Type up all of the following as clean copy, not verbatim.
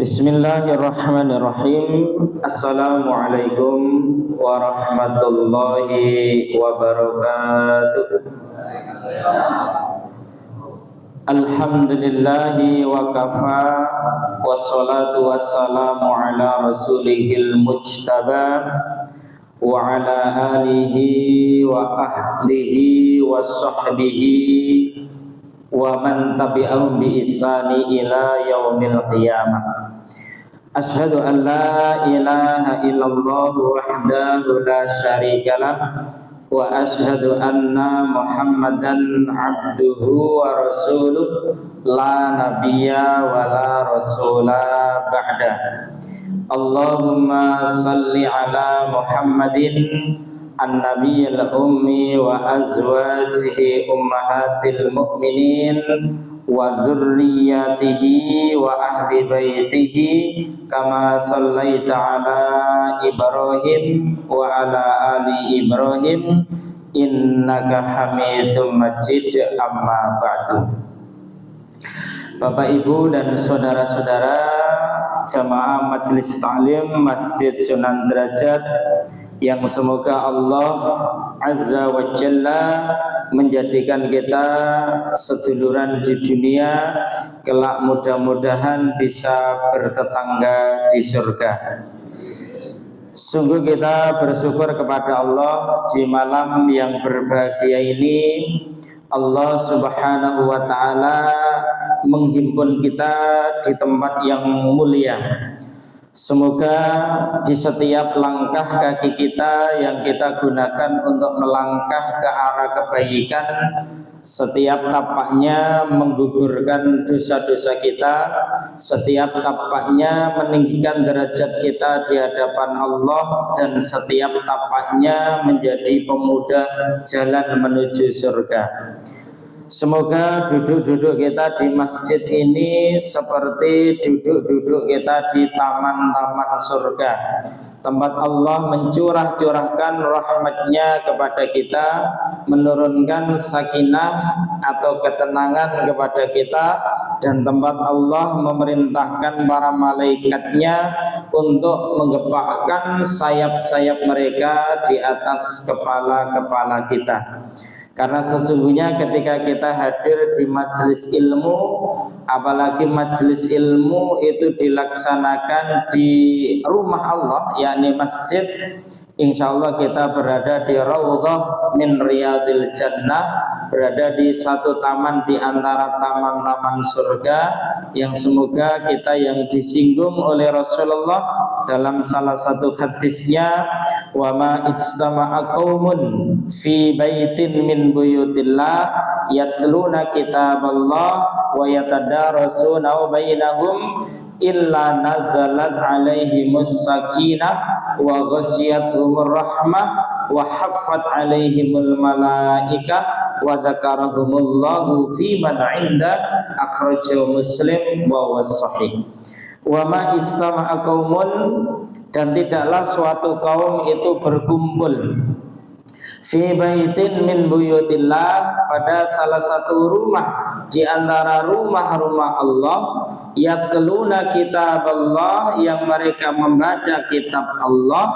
Bismillahirrahmanirrahim. Assalamualaikum warahmatullahi wabarakatuh. Alhamdulillahi wa kafa, wassalatu wassalamu ala rasulihil mujtaba wa ala alihi wa ahlihi wa sahbihi wa man tabi'ahum bi ihsani ila yaumil qiyamah. Asyhadu an la ilaha illallah wahdahu la syarikalah wa asyhadu anna Muhammadan abduhu wa rasuluh la nabiyya wa la rasula ba'da. Allahumma salli ala Muhammadin an-nabiyil ummi wa azwajihi ummahatil mu'minin wa dzurriyyatihi wa ahli baitihi kama sallaita ala Ibrahim wa ala ali Ibrahim innaka Hamidum Majid. Amma ba'du. Bapak Ibu dan saudara-saudara jamaah Majelis Ta'lim Masjid Sunan Derajat yang semoga Allah Azza wa Jalla menjadikan kita seduluran di dunia, kelak mudah-mudahan bisa bertetangga di surga. Sungguh kita bersyukur kepada Allah di malam yang berbahagia ini. Allah Subhanahu wa ta'ala menghimpun kita di tempat yang mulia. Semoga di setiap langkah kaki kita yang kita gunakan untuk melangkah ke arah kebaikan, setiap tapaknya menggugurkan dosa-dosa kita, setiap tapaknya meninggikan derajat kita di hadapan Allah, dan setiap tapaknya menjadi pemuda jalan menuju surga. Semoga duduk-duduk kita di masjid ini seperti duduk-duduk kita di taman-taman surga, tempat Allah mencurah-curahkan rahmatnya kepada kita, menurunkan sakinah atau ketenangan kepada kita, dan tempat Allah memerintahkan para malaikatnya untuk menggepakkan sayap-sayap mereka di atas kepala-kepala kita. Karena sesungguhnya ketika kita hadir di majelis ilmu, apalagi majelis ilmu itu dilaksanakan di rumah Allah, yakni masjid, insya Allah kita berada di Raudhah min Riyadil Jannah, berada di satu taman di antara taman-taman surga, yang semoga kita yang disinggung oleh Rasulullah dalam salah satu hadisnya, wa ma ijtama'a qaumun fi baitin min buyutillah yatluna kitaballah wa yatadarasuna bainahum illa nazalat alaihimus sakinah wa ghasyiyatuhumur rahmah wa haffat alaihimul malaikah wa dzakarahumullahu fi man 'inda akhrajahu Muslim wa was-sahih. Wa ma istama'a qaumun, dan tidaklah suatu kaum itu berkumpul fi baitin min buyutillah, pada salah satu rumah di antara rumah-rumah Allah, yatluna kitaballah, yang mereka membaca kitab Allah,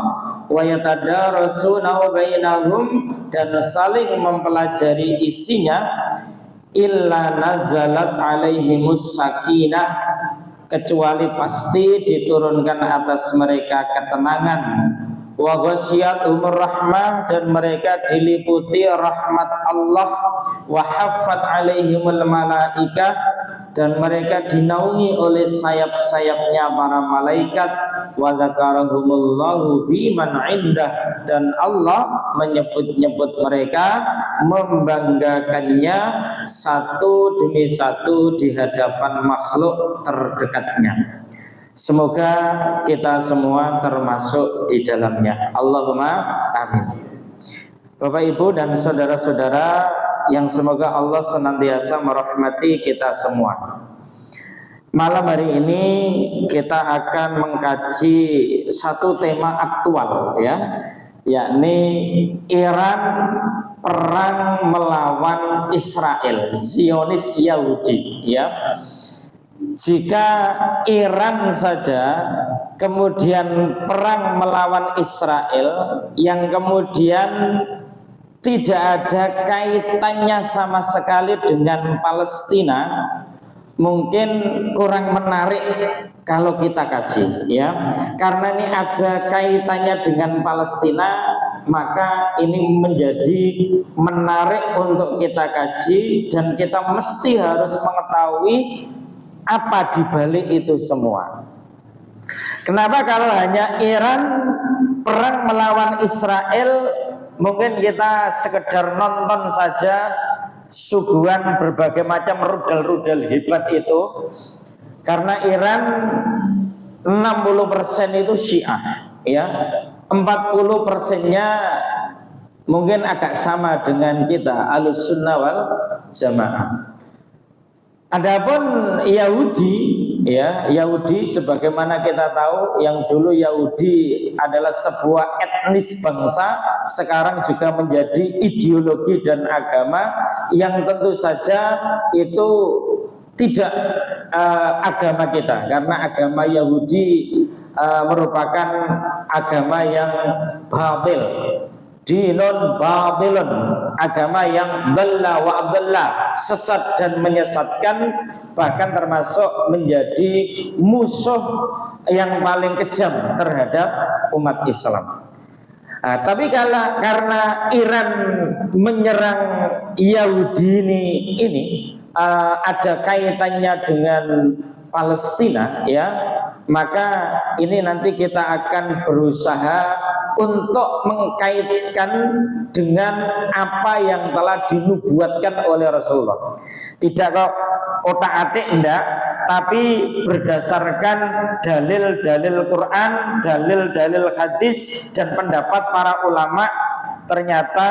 wa yatadarasuna bainahum, dan saling mempelajari isinya, illa nazalat alaihimus sakinah, kecuali pasti diturunkan atas mereka ketenangan, wa ghasyiyatuhumur rahmah, dan mereka diliputi rahmat Allah, wa haffat alaihimul malaikah, dan mereka dinaungi oleh sayap-sayapnya para malaikat, wa dzakarahumullahu fi man 'indah, dan Allah menyebut-nyebut mereka, membanggakannya satu demi satu di hadapan makhluk terdekatnya. Semoga kita semua termasuk di dalamnya. Allahumma amin. Bapak Ibu dan saudara-saudara yang semoga Allah senantiasa merahmati kita semua. Malam hari ini kita akan mengkaji satu tema aktual, ya, yakni Iran perang melawan Israel, Zionis Yahudi, ya. Jika Iran saja kemudian perang melawan Israel yang kemudian tidak ada kaitannya sama sekali dengan Palestina, mungkin kurang menarik kalau kita kaji, ya. Karena ini ada kaitannya dengan Palestina, maka ini menjadi menarik untuk kita kaji dan kita mesti harus mengetahui apa dibalik itu semua. Kenapa kalau hanya Iran perang melawan Israel mungkin kita sekedar nonton saja suguhan berbagai macam rudal-rudal hebat itu, karena Iran 60% itu Syiah, ya, 40%-nya mungkin agak sama dengan kita Ahlussunnah wal Jamaah. Adapun Yahudi, ya, Yahudi sebagaimana kita tahu yang dulu Yahudi adalah sebuah etnis bangsa, sekarang juga menjadi ideologi dan agama yang tentu saja itu tidak agama kita, karena agama Yahudi merupakan agama yang batil, dinun batilun, agama yang dhalla wa adalla, sesat dan menyesatkan, bahkan termasuk menjadi musuh yang paling kejam terhadap umat Islam. Tapi karena Iran menyerang Yahudi ini ada kaitannya dengan Palestina, ya, maka ini nanti kita akan berusaha untuk mengkaitkan dengan apa yang telah dinubuatkan oleh Rasulullah. Tidak kok otak-atik, enggak, tapi berdasarkan dalil-dalil Quran, dalil-dalil hadis dan pendapat para ulama. Ternyata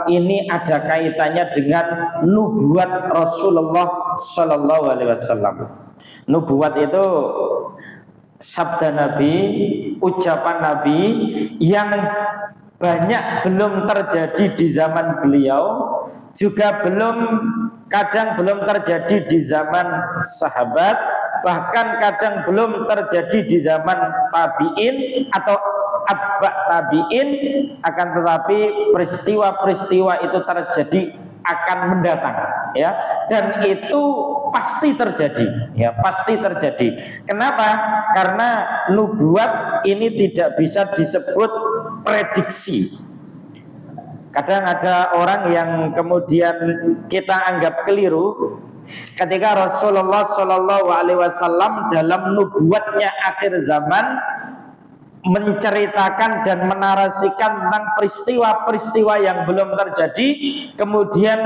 ini ada kaitannya dengan nubuat Rasulullah Shallallahu Alaihi Wasallam. Nubuat itu sabda Nabi, ucapan Nabi yang banyak belum terjadi di zaman beliau, juga kadang belum terjadi di zaman sahabat, bahkan kadang belum terjadi di zaman tabi'in atau atba' tabi'in, akan tetapi peristiwa-peristiwa itu terjadi akan mendatang, ya, dan itu pasti terjadi, ya, pasti terjadi. Kenapa? Karena nubuat ini tidak bisa disebut prediksi. Kadang ada orang yang kemudian kita anggap keliru ketika Rasulullah Shallallahu Alaihi Wasallam dalam nubuatnya akhir zaman menceritakan dan menarasikan tentang peristiwa-peristiwa yang belum terjadi, kemudian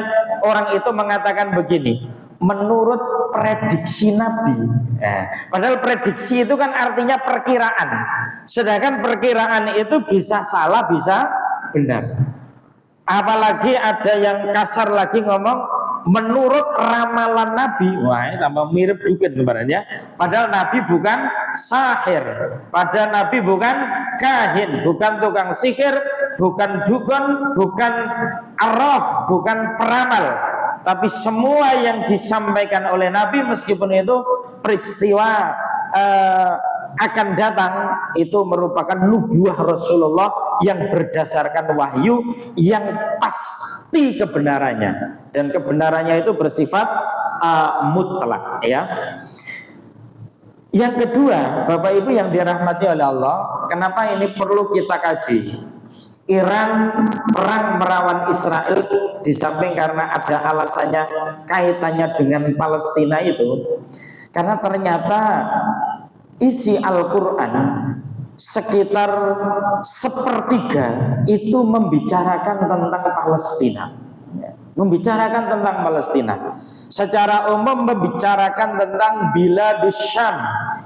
orang itu mengatakan begini, menurut prediksi Nabi. Padahal prediksi itu kan artinya perkiraan, sedangkan perkiraan itu bisa salah, bisa benar. Apalagi ada yang kasar lagi ngomong menurut ramalan Nabi. Wah, ini tambah mirip juga sebenarnya. Padahal Nabi bukan sahir, padahal Nabi bukan kahin, bukan tukang sihir, bukan dukun, bukan arraf, bukan peramal. Tapi semua yang disampaikan oleh Nabi, meskipun itu peristiwa akan datang, itu merupakan nubuah Rasulullah yang berdasarkan wahyu yang pasti kebenarannya, dan kebenarannya itu bersifat mutlak, ya. Yang kedua, Bapak Ibu yang dirahmati oleh Allah, kenapa ini perlu kita kaji? Iran perang melawan Israel, di samping karena ada alasannya kaitannya dengan Palestina itu, karena ternyata isi Al-Quran sekitar sepertiga itu membicarakan tentang Palestina, membicarakan tentang Palestina. Secara umum membicarakan tentang Biladus Syam,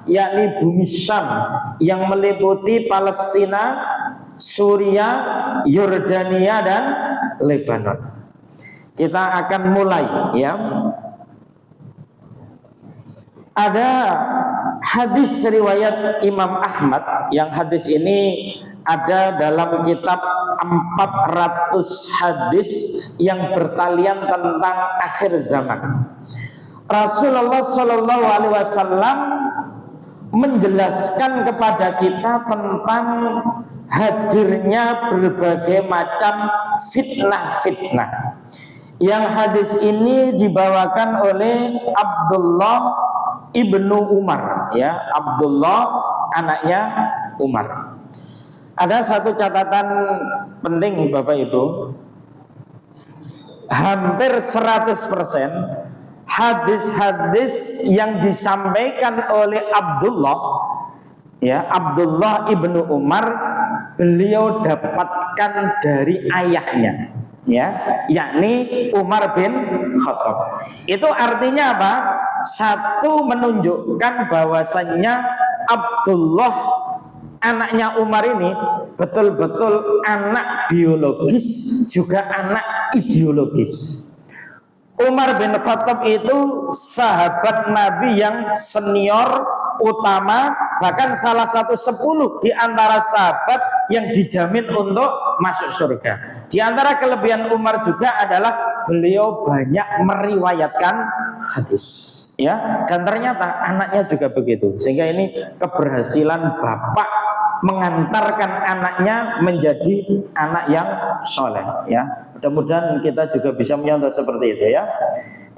yakni bumi Syam yang meliputi Palestina, Suriah, Yordania dan Lebanon. Kita akan mulai, ya. Ada hadis riwayat Imam Ahmad, yang hadis ini ada dalam kitab 400 hadis yang bertalian tentang akhir zaman. Rasulullah Shallallahu Alaihi Wasallam menjelaskan kepada kita tentang hadirnya berbagai macam fitnah-fitnah. Yang hadis ini dibawakan oleh Abdullah ibnu Umar, ya, Abdullah anaknya Umar. Ada satu catatan penting Bapak Ibu, hampir 100% hadis-hadis yang disampaikan oleh Abdullah, ya, Abdullah ibnu Umar, beliau dapatkan dari ayahnya, ya, yakni Umar bin Khattab. Itu artinya apa? Satu, menunjukkan bahwasannya Abdullah anaknya Umar ini betul-betul anak biologis juga anak ideologis. Umar bin Khattab itu sahabat Nabi yang senior, utama, bahkan salah satu 10 di antara sahabat yang dijamin untuk masuk surga. Di antara kelebihan Umar juga adalah beliau banyak meriwayatkan hadis, ya, dan ternyata anaknya juga begitu. Sehingga ini keberhasilan bapak mengantarkan anaknya menjadi anak yang soleh, ya. Mudah-mudahan kita juga bisa menyontoh seperti itu, ya.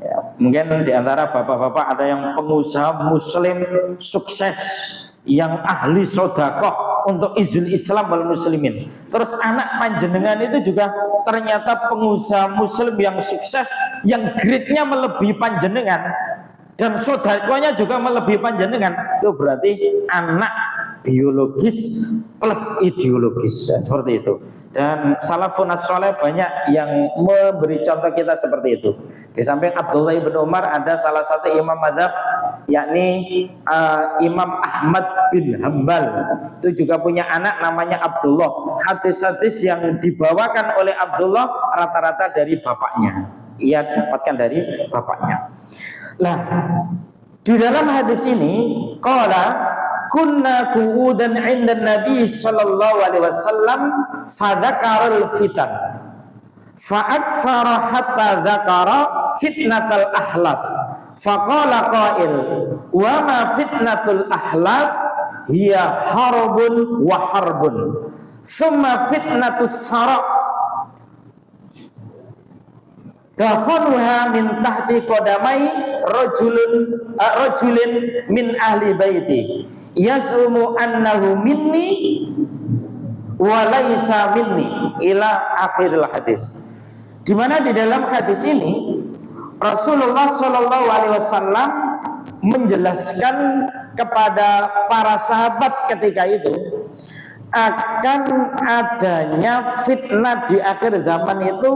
Ya, mungkin di antara bapak-bapak ada yang pengusaha muslim sukses, yang ahli sodakoh untuk izin Islam wal muslimin. Terus anak panjenengan itu juga ternyata pengusaha muslim yang sukses, yang grade-nya melebihi panjenengan dan sodakohnya juga melebihi panjenengan. Itu berarti anak biologis plus ideologis, ya, seperti itu. Dan salafun as-saleh banyak yang memberi contoh kita seperti itu. Di samping Abdullah ibn Umar ada salah satu imam mazhab, yakni Imam Ahmad bin Hambal. Itu juga punya anak namanya Abdullah. Hadis-hadis yang dibawakan oleh Abdullah rata-rata dari bapaknya. Ia dapatkan dari bapaknya. Nah, di dalam hadis ini qala kunna qu'udan 'inda Nabi sallallahu alaihi wasallam fa dzakarul fitan fa aktsara hatta dzakara fitnatal ahlas fa qala qail wa ma fitnatul ahlas hiya harbun wa harbun summa fitnatus sara dakhaluha min tahti qadamai rajulin min ahli baiti yasumu annahu minni wa laisa minni ila akhiril hadis. Di mana di dalam hadis ini Rasulullah Shallallahu Alaihi Wasallam menjelaskan kepada para sahabat ketika itu akan adanya fitnah di akhir zaman itu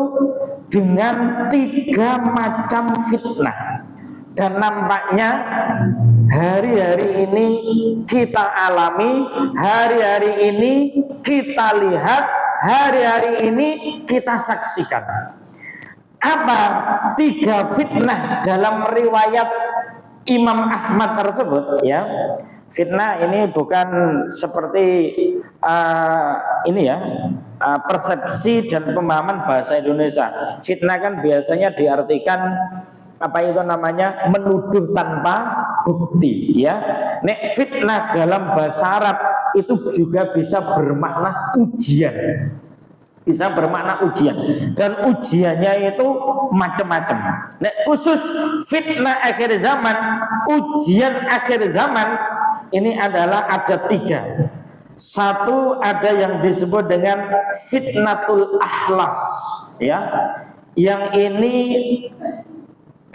dengan 3 macam fitnah. Dan nampaknya hari-hari ini kita alami, hari-hari ini kita lihat, hari-hari ini kita saksikan. Apa 3 fitnah dalam riwayat Imam Ahmad tersebut, ya? Fitnah ini bukan seperti ini, ya, persepsi dan pemahaman bahasa Indonesia. Fitnah kan biasanya diartikan apa itu namanya, menuduh tanpa bukti, ya. Nek fitnah dalam bahasa Arab itu juga bisa bermakna ujian, bisa bermakna ujian, dan ujiannya itu macam-macam. Nek khusus fitnah akhir zaman, ujian akhir zaman ini adalah ada 3. Satu, ada yang disebut dengan fitnatul ahlas, ya, yang ini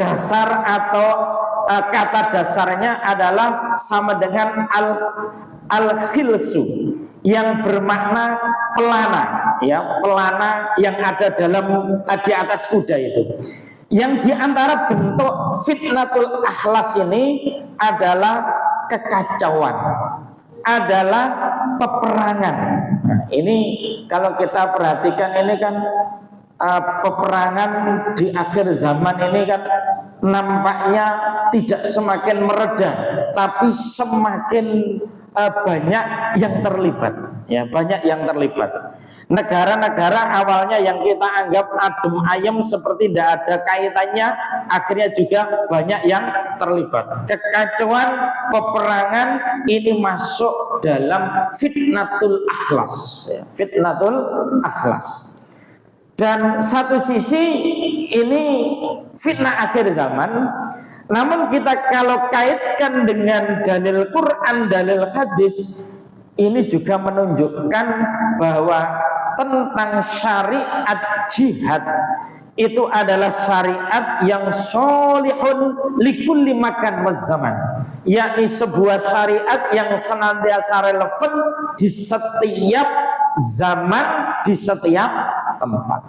dasar atau kata dasarnya adalah sama dengan al-khilsu, yang bermakna pelana, ya, pelana yang ada dalam di atas kuda itu. Yang diantara bentuk fitnatul ahlas ini adalah kekacauan, adalah peperangan. Nah, ini kalau kita perhatikan ini kan peperangan di akhir zaman ini kan nampaknya tidak semakin mereda, tapi semakin banyak yang terlibat, ya, banyak yang terlibat. Negara-negara awalnya yang kita anggap adem ayem seperti tidak ada kaitannya, akhirnya juga banyak yang terlibat. Kekacauan, peperangan ini masuk dalam fitnatul akhlas, ya, fitnatul akhlas. Dan satu sisi ini fitnah akhir zaman, namun kita kalau kaitkan dengan dalil Quran, dalil hadis, ini juga menunjukkan bahwa tentang syariat jihad itu adalah syariat yang sholihun likulli makan wa zaman, yakni sebuah syariat yang senantiasa relevan di setiap zaman, di setiap tempat.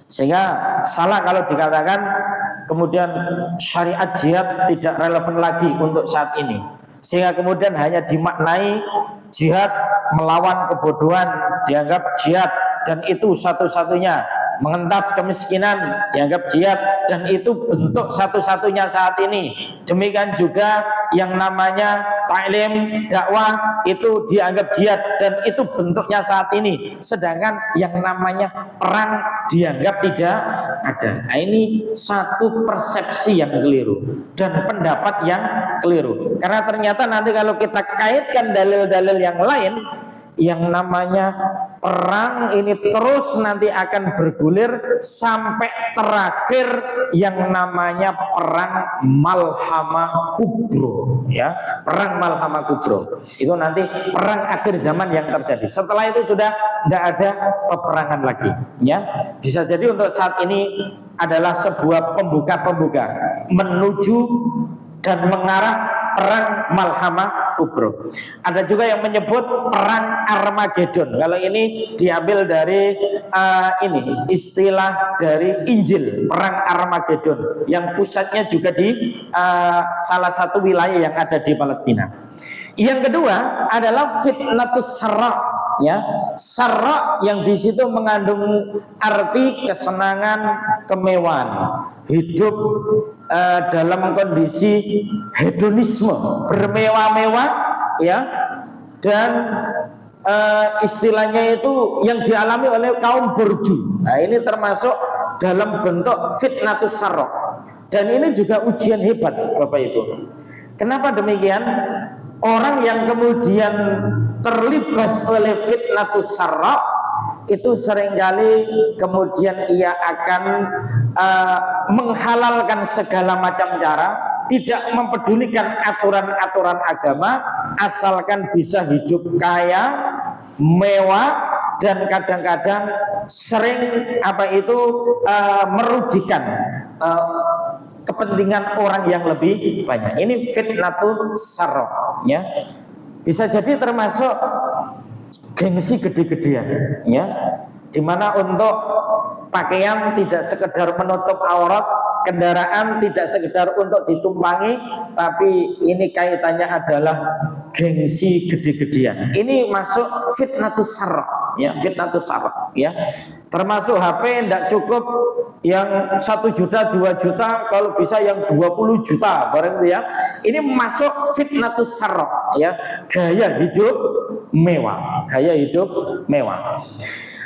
Sehingga salah kalau dikatakan kemudian syariat jihad tidak relevan lagi untuk saat ini, sehingga kemudian hanya dimaknai jihad melawan kebodohan dianggap jihad, dan itu satu-satunya mengentas kemiskinan dianggap jihad, dan itu bentuk satu-satunya saat ini. Demikian juga yang namanya ta'lim, dakwah, itu dianggap jihad dan itu bentuknya saat ini. Sedangkan yang namanya perang dianggap tidak ada. Nah, ini satu persepsi yang keliru dan pendapat yang keliru. Karena ternyata nanti kalau kita kaitkan dalil-dalil yang lain, yang namanya perang ini terus nanti akan bergulir sampai terakhir yang namanya perang Malhamah Kubro, ya, perang Malhamah Kubro. Itu nanti perang akhir zaman yang terjadi. Setelah itu sudah tidak ada peperangan lagi, ya. Bisa jadi untuk saat ini adalah sebuah pembuka-pembuka menuju dan mengarah perang Malhamah Kubro. Ada juga yang menyebut perang Armageddon. Kalau ini diambil dari ini istilah dari Injil, perang Armageddon, yang pusatnya juga di salah satu wilayah yang ada di Palestina. Yang kedua adalah fitnatus sarra, ya, sarra yang di situ mengandung arti kesenangan, kemewahan, hidup dalam kondisi hedonisme, bermewah-mewah, ya, dan istilahnya itu yang dialami oleh kaum borju. Nah, ini termasuk dalam bentuk fitnatus sarra, dan ini juga ujian hebat, Bapak Ibu. Kenapa demikian? Orang yang kemudian terlibat oleh fitnatus sarra itu seringkali kemudian ia akan menghalalkan segala macam cara, tidak mempedulikan aturan-aturan agama, asalkan bisa hidup kaya, mewah, dan kadang-kadang sering merugikan kepentingan orang yang lebih banyak. Ini fitnatus sarra, ya. Bisa jadi termasuk gengsi gede-gedean, ya, dimana untuk pakaian tidak sekedar menutup aurat, kendaraan tidak sekedar untuk ditumpangi, tapi ini kaitannya adalah gengsi gede-gedean. Ini masuk fitnatus sarra, ya, fitnatus sarra, ya. Termasuk HP tidak cukup yang 1 juta, 2 juta, kalau bisa yang 20 juta bareng, ya. Ini masuk fitnatus sarra, ya, gaya hidup mewah, gaya hidup mewah.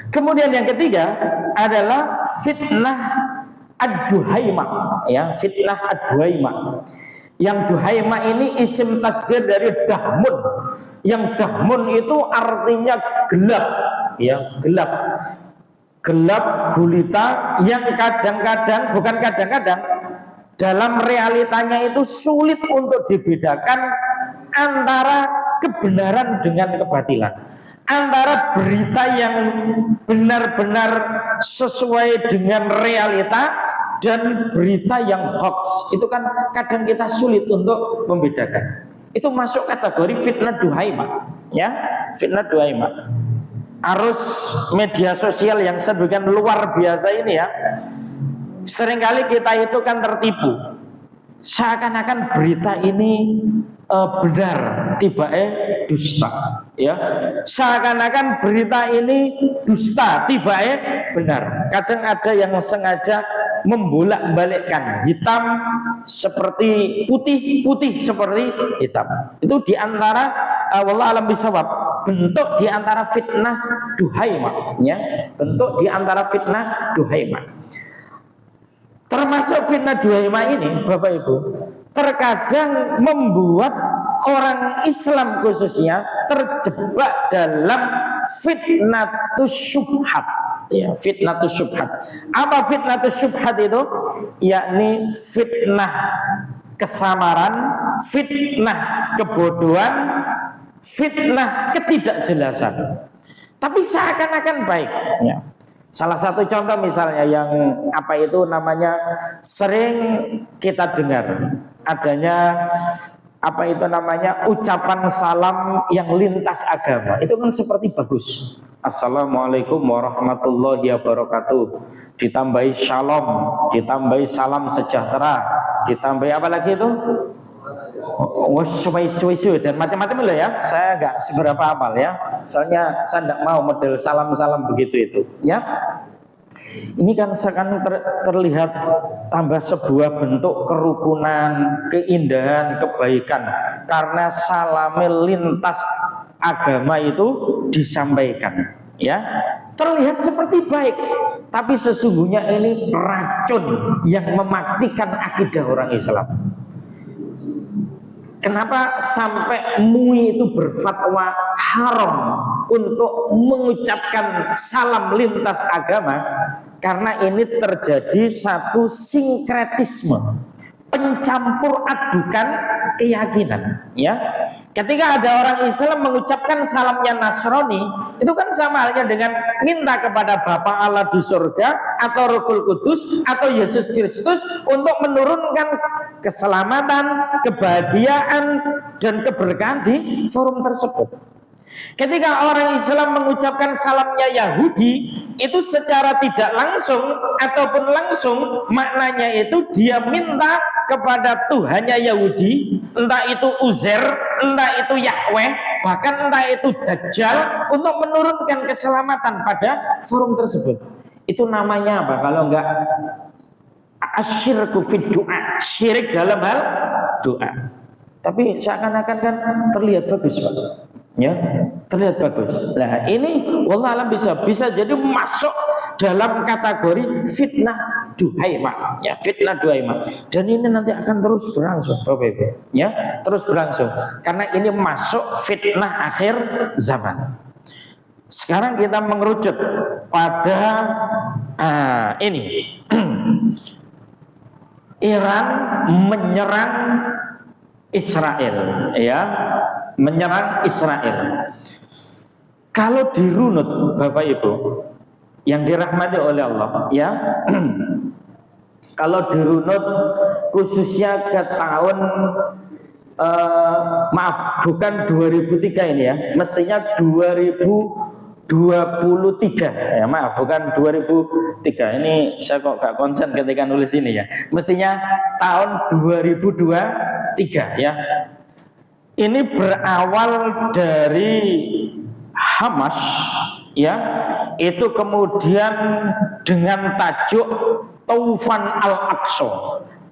Kemudian yang ketiga adalah fitnah ad-duhaimah, ya, fitnah ad-duhaimah. Yang duhaimah ini isim tasghir dari dahmun. Yang dahmun itu artinya gelap, ya, gelap. Gelap gulita yang kadang-kadang, bukan kadang-kadang, dalam realitanya itu sulit untuk dibedakan antara kebenaran dengan kebatilan, antara berita yang benar-benar sesuai dengan realita dan berita yang hoax. Itu kan kadang kita sulit untuk membedakan. Itu masuk kategori fitnah duhaimah, ya, fitnah duhaimah. Arus media sosial yang sedemikian luar biasa ini, ya, seringkali kita itu kan tertipu, seakan-akan berita ini benar, tiba-tiba dusta, ya, seakan-akan berita ini dusta, tiba-tiba benar. Kadang ada yang sengaja membolak-balikkan hitam seperti putih, putih seperti hitam. Itu diantara wallahu alam bisawab, bentuk diantara fitnah duhaimah, ya, bentuk diantara fitnah duhaimah. Termasuk fitnah Duhaimah ini, Bapak Ibu, terkadang membuat orang Islam khususnya terjebak dalam fitnatus syubhat. Ya, fitnatus syubhat. Apa fitnatus syubhat itu? Yakni fitnah kesamaran, fitnah kebodohan, fitnah ketidakjelasan. Tapi seakan-akan baik. Ya. Salah satu contoh misalnya yang apa itu namanya sering kita dengar adanya apa itu namanya ucapan salam yang lintas agama. Itu kan seperti bagus. Assalamualaikum warahmatullahi wabarakatuh. Ditambahi shalom, ditambahi salam sejahtera, ditambahi apa lagi itu? Dan macam-macam loh ya. Saya nggak seberapa hafal ya. Soalnya saya tidak mau model salam-salam begitu itu. Ya. Ini kan sekarang terlihat tambah sebuah bentuk kerukunan, keindahan, kebaikan. Karena salamil lintas agama itu disampaikan. Ya, terlihat seperti baik, tapi sesungguhnya ini racun yang mematikan akidah orang Islam. Kenapa sampai MUI itu berfatwa haram untuk mengucapkan salam lintas agama? Karena ini terjadi satu sinkretisme, pencampur adukan keyakinan, ya. Ketika ada orang Islam mengucapkan salamnya Nasrani, itu kan sama halnya dengan minta kepada Bapa Allah di surga atau Rohul Kudus atau Yesus Kristus untuk menurunkan keselamatan, kebahagiaan dan keberkahan di forum tersebut. Ketika orang Islam mengucapkan salamnya Yahudi, itu secara tidak langsung ataupun langsung maknanya itu dia minta kepada Tuhannya Yahudi, entah itu Uzair, entah itu Yahweh, bahkan entah itu Dajjal, untuk menurunkan keselamatan pada forum tersebut. Itu namanya apa kalau enggak asyirku fid du'a, syirik dalam hal doa. Tapi seakan-akan kan terlihat bagus, Pak. Ya, terlihat bagus. Nah, ini wallah alam bisa jadi masuk dalam kategori fitnah Duhaimah, ya, fitnah Duhaimah. Dan ini nanti akan terus berlangsung, Bapak Ibu, ya, terus berlangsung. Karena ini masuk fitnah akhir zaman. Sekarang kita mengerucut pada ini. Iran menyerang Israel, ya, menyerang Israel. Kalau dirunut, Bapak Ibu, yang dirahmati oleh Allah, ya, kalau dirunut khususnya ke tahun maaf, bukan 2003 ini ya, mestinya 2023 ya, maaf, bukan 2003. Ini saya kok gak konsen ketika nulis ini ya. Mestinya tahun 2023 ya. Ini berawal dari Hamas ya. Itu kemudian dengan tajuk Taufan Al-Aqsa,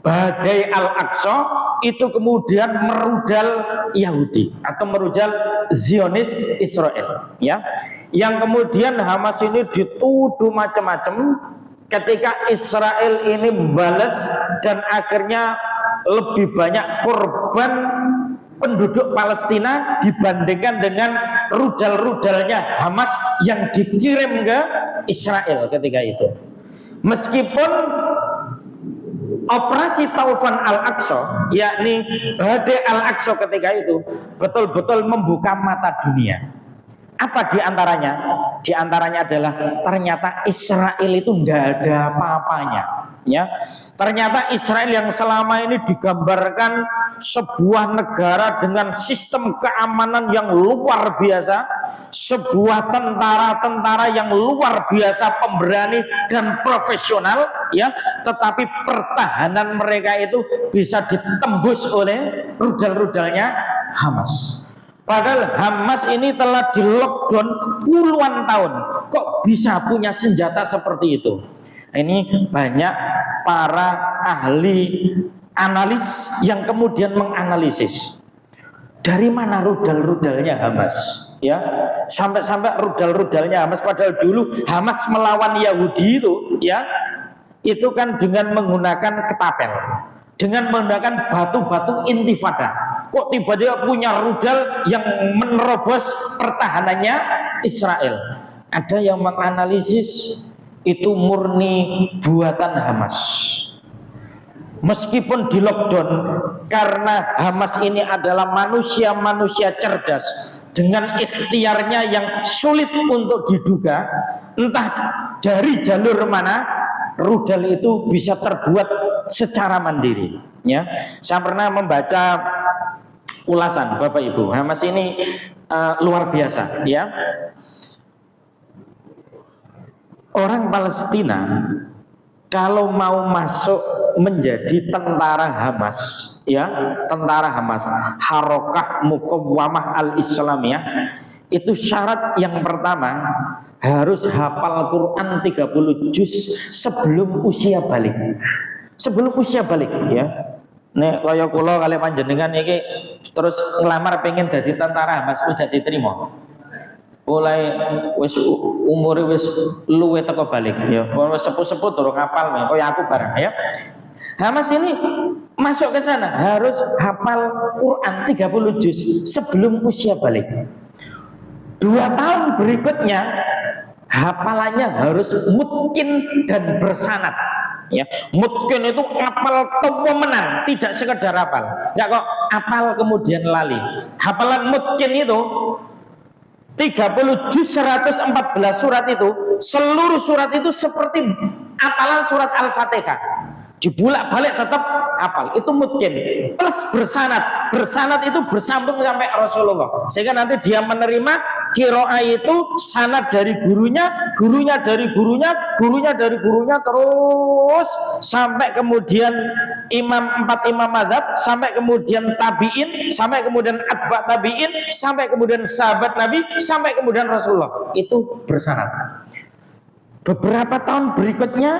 badai Al-Aqsa, itu kemudian merudal Yahudi atau merudal Zionis Israel, ya. Yang kemudian Hamas ini dituduh macam-macam. Ketika Israel ini balas dan akhirnya lebih banyak korban penduduk Palestina dibandingkan dengan rudal-rudalnya Hamas yang dikirim ke Israel ketika itu. Meskipun operasi Taufan Al-Aqsa, yakni badai Al-Aqsa ketika itu betul-betul membuka mata dunia. Apa diantaranya? Diantaranya adalah ternyata Israel itu tidak ada apa-apanya. Ya, ternyata Israel yang selama ini digambarkan sebuah negara dengan sistem keamanan yang luar biasa, sebuah tentara-tentara yang luar biasa pemberani dan profesional, ya, tetapi pertahanan mereka itu bisa ditembus oleh rudal-rudalnya Hamas. Padahal Hamas ini telah di lockdown puluhan tahun, kok bisa punya senjata seperti itu? Ini banyak para ahli analis yang kemudian menganalisis dari mana rudal-rudalnya Hamas, ya, sampai-sampai rudal-rudalnya Hamas, padahal dulu Hamas melawan Yahudi itu, ya, itu kan dengan menggunakan ketapel, dengan menggunakan batu-batu intifada. Kok tiba-tiba punya rudal yang menerobos pertahanannya Israel? Ada yang menganalisis itu murni buatan Hamas. Meskipun di lockdown, karena Hamas ini adalah manusia-manusia cerdas dengan ikhtiarnya yang sulit untuk diduga, entah dari jalur mana rudal itu bisa terbuat secara mandiri. Ya, saya pernah membaca ulasan Bapak Ibu. Hamas ini luar biasa. Ya, orang Palestina kalau mau masuk menjadi tentara Hamas, ya, tentara Hamas, Harokah Muqawwamah Al-Islamiyah, itu syarat yang pertama harus hafal Quran 30 juz sebelum usia balik. Sebelum usia balik, ya. Nek kaya kula kali panjenengan iki terus ngelamar pengen jadi tentara Hamas wis diterima. Mulai wis umure wis luwe teko balik, ya. Wis sepuh-sepuh durung hafal kaya aku bareng, ya. Hamas ini masuk ke sana harus hafal Quran 30 juz sebelum usia balik. 2 tahun berikutnya hafalannya harus mutkin dan bersanad. Ya, mutkin itu hafal temenan, tidak sekedar hafal. Enggak kok hafal kemudian lali. Hafalan mutkin itu 30 juz 114 surat itu, seluruh surat itu seperti hafalan surat Al-Fatihah. Dibulak-balik tetap hafal. Itu mutkin. Plus bersanad. Bersanad itu bersambung sampai Rasulullah. Sehingga nanti dia menerima qiraah itu sanad dari gurunya, gurunya dari gurunya, gurunya dari gurunya, terus sampai kemudian empat imam mazhab, sampai kemudian tabiin, sampai kemudian atba tabiin, sampai kemudian sahabat Nabi, sampai kemudian Rasulullah. Itu bersanad. Beberapa tahun berikutnya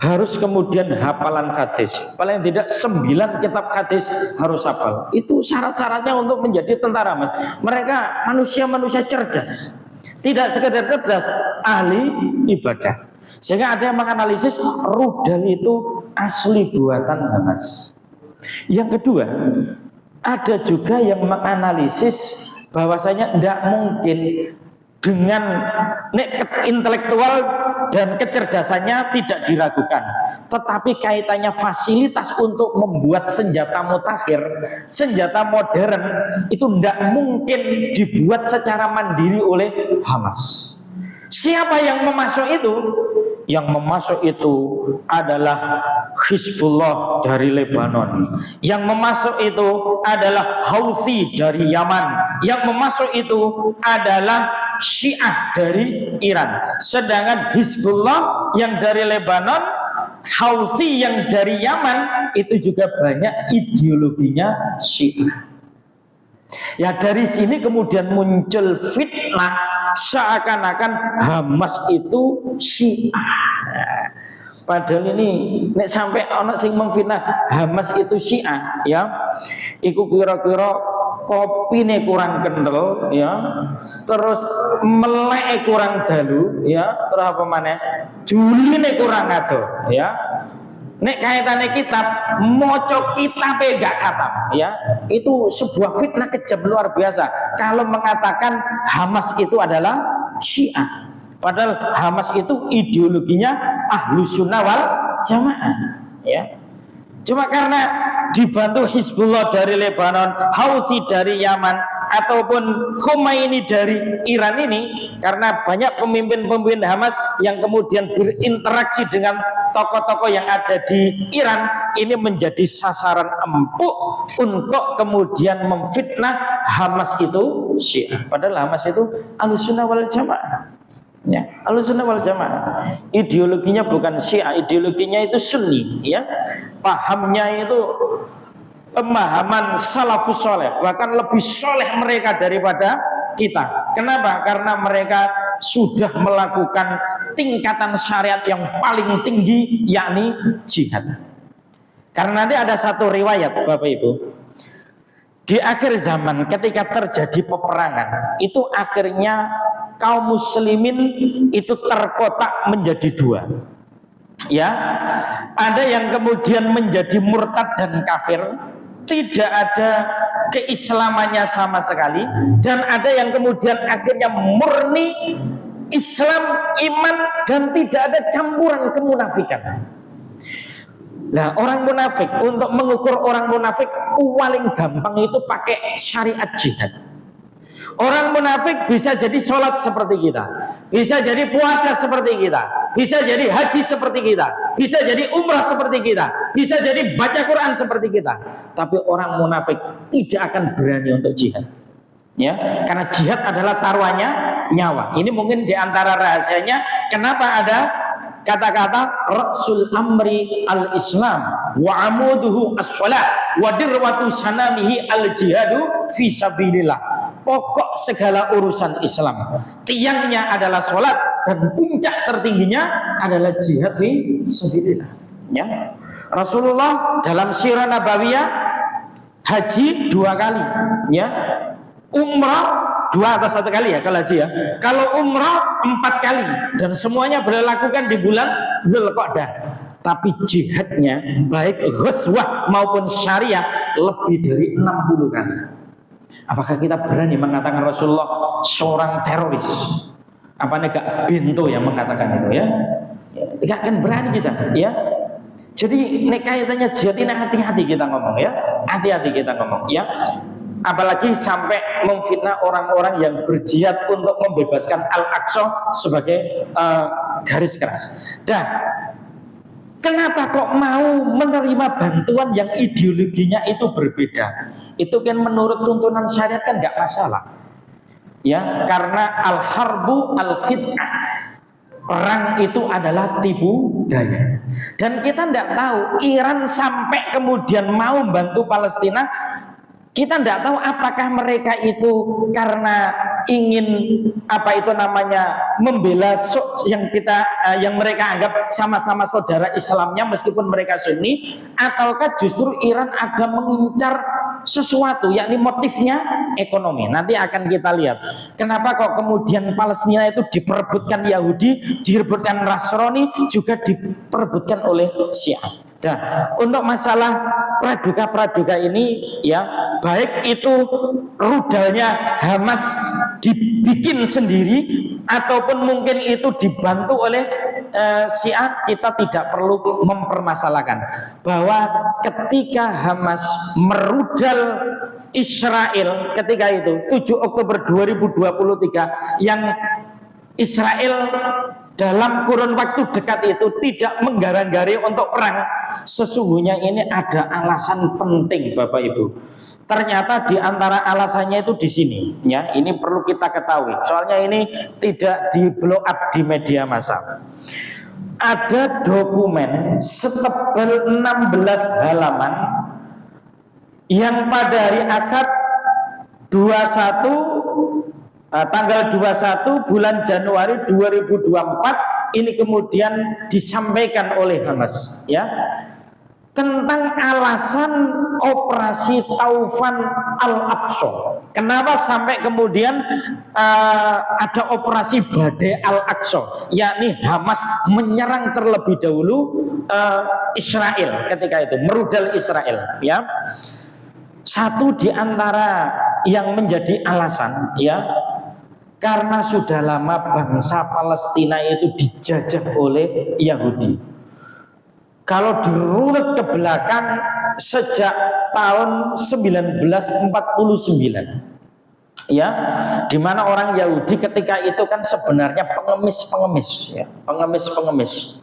harus kemudian hafalan hadis, paling tidak 9 kitab hadis harus hafal. Itu syarat-syaratnya untuk menjadi tentara. Mereka manusia-manusia cerdas, tidak sekedar cerdas, ahli ibadah. Sehingga ada yang menganalisis rudal itu asli buatan Hamas. Yang kedua, ada juga yang menganalisis bahwasanya tidak mungkin dengan intelektual dan kecerdasannya tidak diragukan, tetapi kaitannya fasilitas untuk membuat senjata mutakhir, senjata modern itu tidak mungkin dibuat secara mandiri oleh Hamas. Siapa yang memasuk itu? Yang memasuk itu adalah Hizbullah dari Lebanon. Yang memasuk itu adalah Houthi dari Yaman. Yang memasuk itu adalah Syiah dari Iran. Sedangkan Hizbullah yang dari Lebanon, Houthi yang dari Yaman itu juga banyak ideologinya Syiah. Ya, dari sini kemudian muncul fitnah seakan-akan Hamas itu Syiah. Padahal ini nek sampai ana sing memfitnah Hamas itu Syiah, ya, iku kira-kira kopine kurang kental, ya, terus meleke kurang dalu, ya, terus apa maneh juline kurang ado, ya. Nek kaitannya kitab, moco kitabe gak khatam, ya, itu sebuah fitnah kejam luar biasa. Kalau mengatakan Hamas itu adalah Syiah, padahal Hamas itu ideologinya Ahlus Sunnah wal Jamaah, ya. Cuma karena dibantu Hizbullah dari Lebanon, Houthi dari Yaman, ataupun Khomeini dari Iran ini, karena banyak pemimpin-pemimpin Hamas yang kemudian berinteraksi dengan tokoh-tokoh yang ada di Iran, ini menjadi sasaran empuk untuk kemudian memfitnah Hamas itu Syiah. Padahal Hamas itu Ahlussunnah wal Jamaah. Ya, Ahlussunnah wal Jamaah. Ideologinya bukan Syiah, ideologinya itu Sunni, ya. Pahamnya itu pemahaman salafus soleh, bahkan lebih soleh mereka daripada kita. Kenapa? Karena mereka sudah melakukan tingkatan syariat yang paling tinggi, yakni jihad. Karena nanti ada satu riwayat, Bapak Ibu, di akhir zaman ketika terjadi peperangan, itu akhirnya kaum muslimin itu terkotak menjadi dua. Ya, ada yang kemudian menjadi murtad dan kafir, tidak ada keislamannya sama sekali, dan ada yang kemudian akhirnya murni Islam, iman, dan tidak ada campuran kemunafikan. Nah, orang munafik, untuk mengukur orang munafik paling gampang itu pakai syariat jihad. Orang munafik bisa jadi sholat seperti kita, bisa jadi puasa seperti kita, bisa jadi haji seperti kita, bisa jadi umrah seperti kita, bisa jadi baca Quran seperti kita. Tapi orang munafik tidak akan berani untuk jihad, ya, karena jihad adalah taruhannya nyawa. Ini mungkin diantara rahasianya kenapa ada kata-kata Rasul amri al-Islam wa amuduhu as-salat wa dirwatu sanamihi al-jihadu fi sabilillah. Pokok segala urusan Islam, tiangnya adalah sholat, dan puncak tertingginya adalah jihad fi sabilillah. Ya. Rasulullah dalam sirah nabawiyah haji 2 kali, ya. Umrah 2 atau 1 kali ya kalau haji ya. Kalau umrah 4 kali, dan semuanya beliau lakukan di bulan Dzulqa'dah. Tapi jihadnya baik ghazwah maupun syariah lebih dari 60 kali. Apakah kita berani mengatakan Rasulullah seorang teroris? Apa negak bento yang mengatakan itu, ya? Tidak akan berani kita, ya. Jadi kaitannya jihad ini hati-hati kita ngomong, ya. Hati-hati kita ngomong, ya. Apalagi sampai memfitnah orang-orang yang berjihad untuk membebaskan Al-Aqsa sebagai garis keras. Dan kenapa kok mau menerima bantuan yang ideologinya itu berbeda? Itu kan menurut tuntunan syariat kan nggak masalah, ya, karena al-harbu al-khid'ah, perang itu adalah tipu daya. Dan kita tidak tahu Iran sampai kemudian mau bantu Palestina. Kita tidak tahu apakah mereka itu karena ingin membela yang mereka anggap sama-sama saudara Islamnya meskipun mereka Sunni, ataukah justru Iran ada mengincar sesuatu, yakni motifnya ekonomi. Nanti akan kita lihat kenapa kok kemudian Palestina itu diperebutkan Yahudi, diperebutkan Nasrani, juga diperebutkan oleh Syiah. Nah, untuk masalah praduga-praduga ini, ya, baik itu rudalnya Hamas dibikin sendiri ataupun mungkin itu dibantu oleh Syiah, kita tidak perlu mempermasalahkan bahwa ketika Hamas merudal Israel ketika itu 7 Oktober 2023, yang Israel dalam kurun waktu dekat itu tidak menggarang-gari untuk perang, sesungguhnya ini ada alasan penting, Bapak Ibu. Ternyata di antara alasannya itu di sini, ya, ini perlu kita ketahui. Soalnya ini tidak di blow up di media massa. Ada dokumen setebal 16 halaman yang pada hari Akad 21 tanggal 21 bulan Januari 2024 ini kemudian disampaikan oleh Hamas, ya, tentang alasan operasi Taufan Al-Aqsa. Kenapa sampai kemudian ada operasi Badai Al-Aqsa, yakni Hamas menyerang terlebih dahulu Israel ketika itu, merudal Israel, ya. Satu di antara yang menjadi alasan, ya, karena sudah lama bangsa Palestina itu dijajah oleh Yahudi. Kalau dirunut ke belakang sejak tahun 1949, ya, di mana orang Yahudi ketika itu kan sebenarnya pengemis-pengemis, ya, pengemis-pengemis.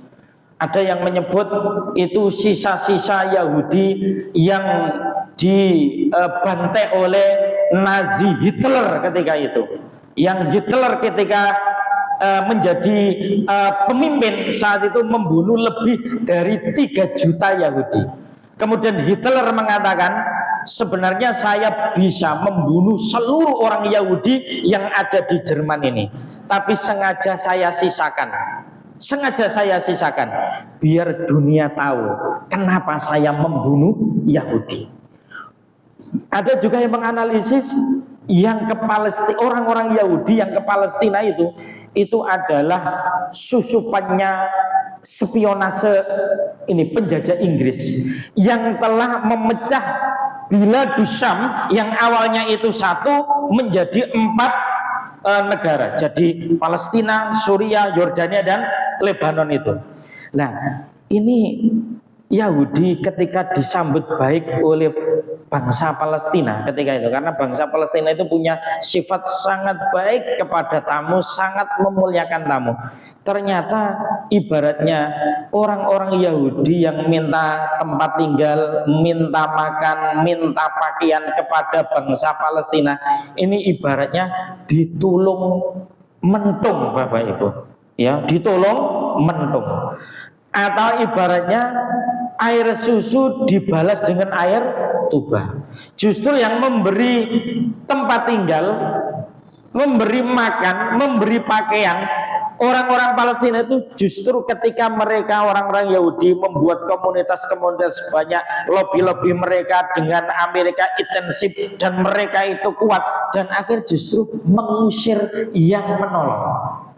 Ada yang menyebut itu sisa-sisa Yahudi yang dibantai oleh Nazi Hitler ketika itu. Yang Hitler ketika menjadi pemimpin saat itu membunuh lebih dari 3 juta Yahudi. Kemudian Hitler mengatakan, sebenarnya saya bisa membunuh seluruh orang Yahudi yang ada di Jerman ini, tapi sengaja saya sisakan biar dunia tahu kenapa saya membunuh Yahudi. Ada juga yang menganalisis yang ke Palestina, orang-orang Yahudi yang ke Palestina itu adalah susupannya spionase ini penjajah Inggris yang telah memecah Biladus Syam yang awalnya itu satu menjadi 4 negara. Jadi Palestina, Suriah, Yordania dan Lebanon itu. Nah, ini Yahudi ketika disambut baik oleh bangsa Palestina ketika itu, karena bangsa Palestina itu punya sifat sangat baik kepada tamu, sangat memuliakan tamu. Ternyata ibaratnya orang-orang Yahudi yang minta tempat tinggal, minta makan, minta pakaian kepada bangsa Palestina, ini ibaratnya ditulung mentung, Bapak Ibu. Ya, ditolong mentung. Atau ibaratnya air susu dibalas dengan air tuba. Justru yang memberi tempat tinggal, memberi makan, memberi pakaian orang-orang Palestina itu justru ketika mereka orang-orang Yahudi membuat komunitas-komunitas banyak, lobby-lobby mereka dengan Amerika intensif dan mereka itu kuat, dan akhir justru mengusir yang menolong.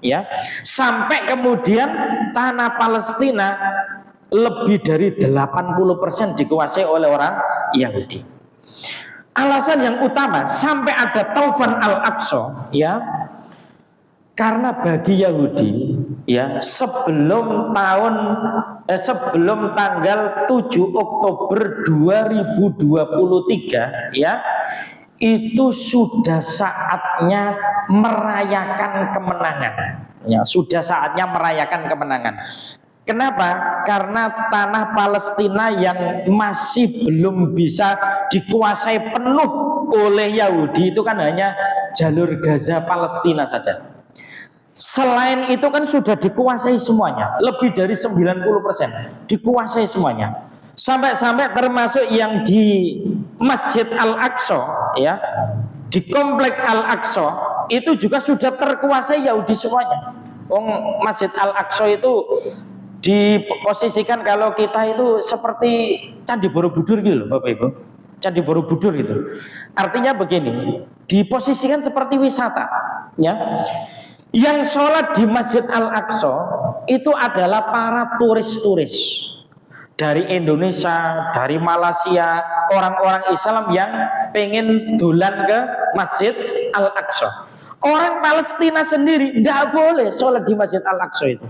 Ya, sampai kemudian tanah Palestina lebih dari 80% dikuasai oleh orang Yahudi. Alasan yang utama sampai ada Taufan Al-Aqsa, ya, karena bagi Yahudi, ya, sebelum tanggal 7 Oktober 2023, ya, itu sudah saatnya merayakan kemenangan. Ya, sudah saatnya merayakan kemenangan. Kenapa? Karena tanah Palestina yang masih belum bisa dikuasai penuh oleh Yahudi itu kan hanya jalur Gaza Palestina saja. Selain itu kan sudah dikuasai semuanya, lebih dari 90% dikuasai semuanya. Sampai-sampai termasuk yang di Masjid Al-Aqsa, ya, di komplek Al-Aqsa itu juga sudah terkuasai Yahudi semuanya. Masjid Al-Aqsa itu diposisikan kalau kita itu seperti Candi Borobudur gitu loh, Bapak Ibu. Candi Borobudur gitu. Artinya begini, diposisikan seperti wisata, ya. Yang sholat di Masjid Al-Aqsa itu adalah para turis-turis dari Indonesia, dari Malaysia, orang-orang Islam yang pengen dolan ke Masjid Al-Aqsa. Orang Palestina sendiri tidak boleh sholat di Masjid Al-Aqsa itu.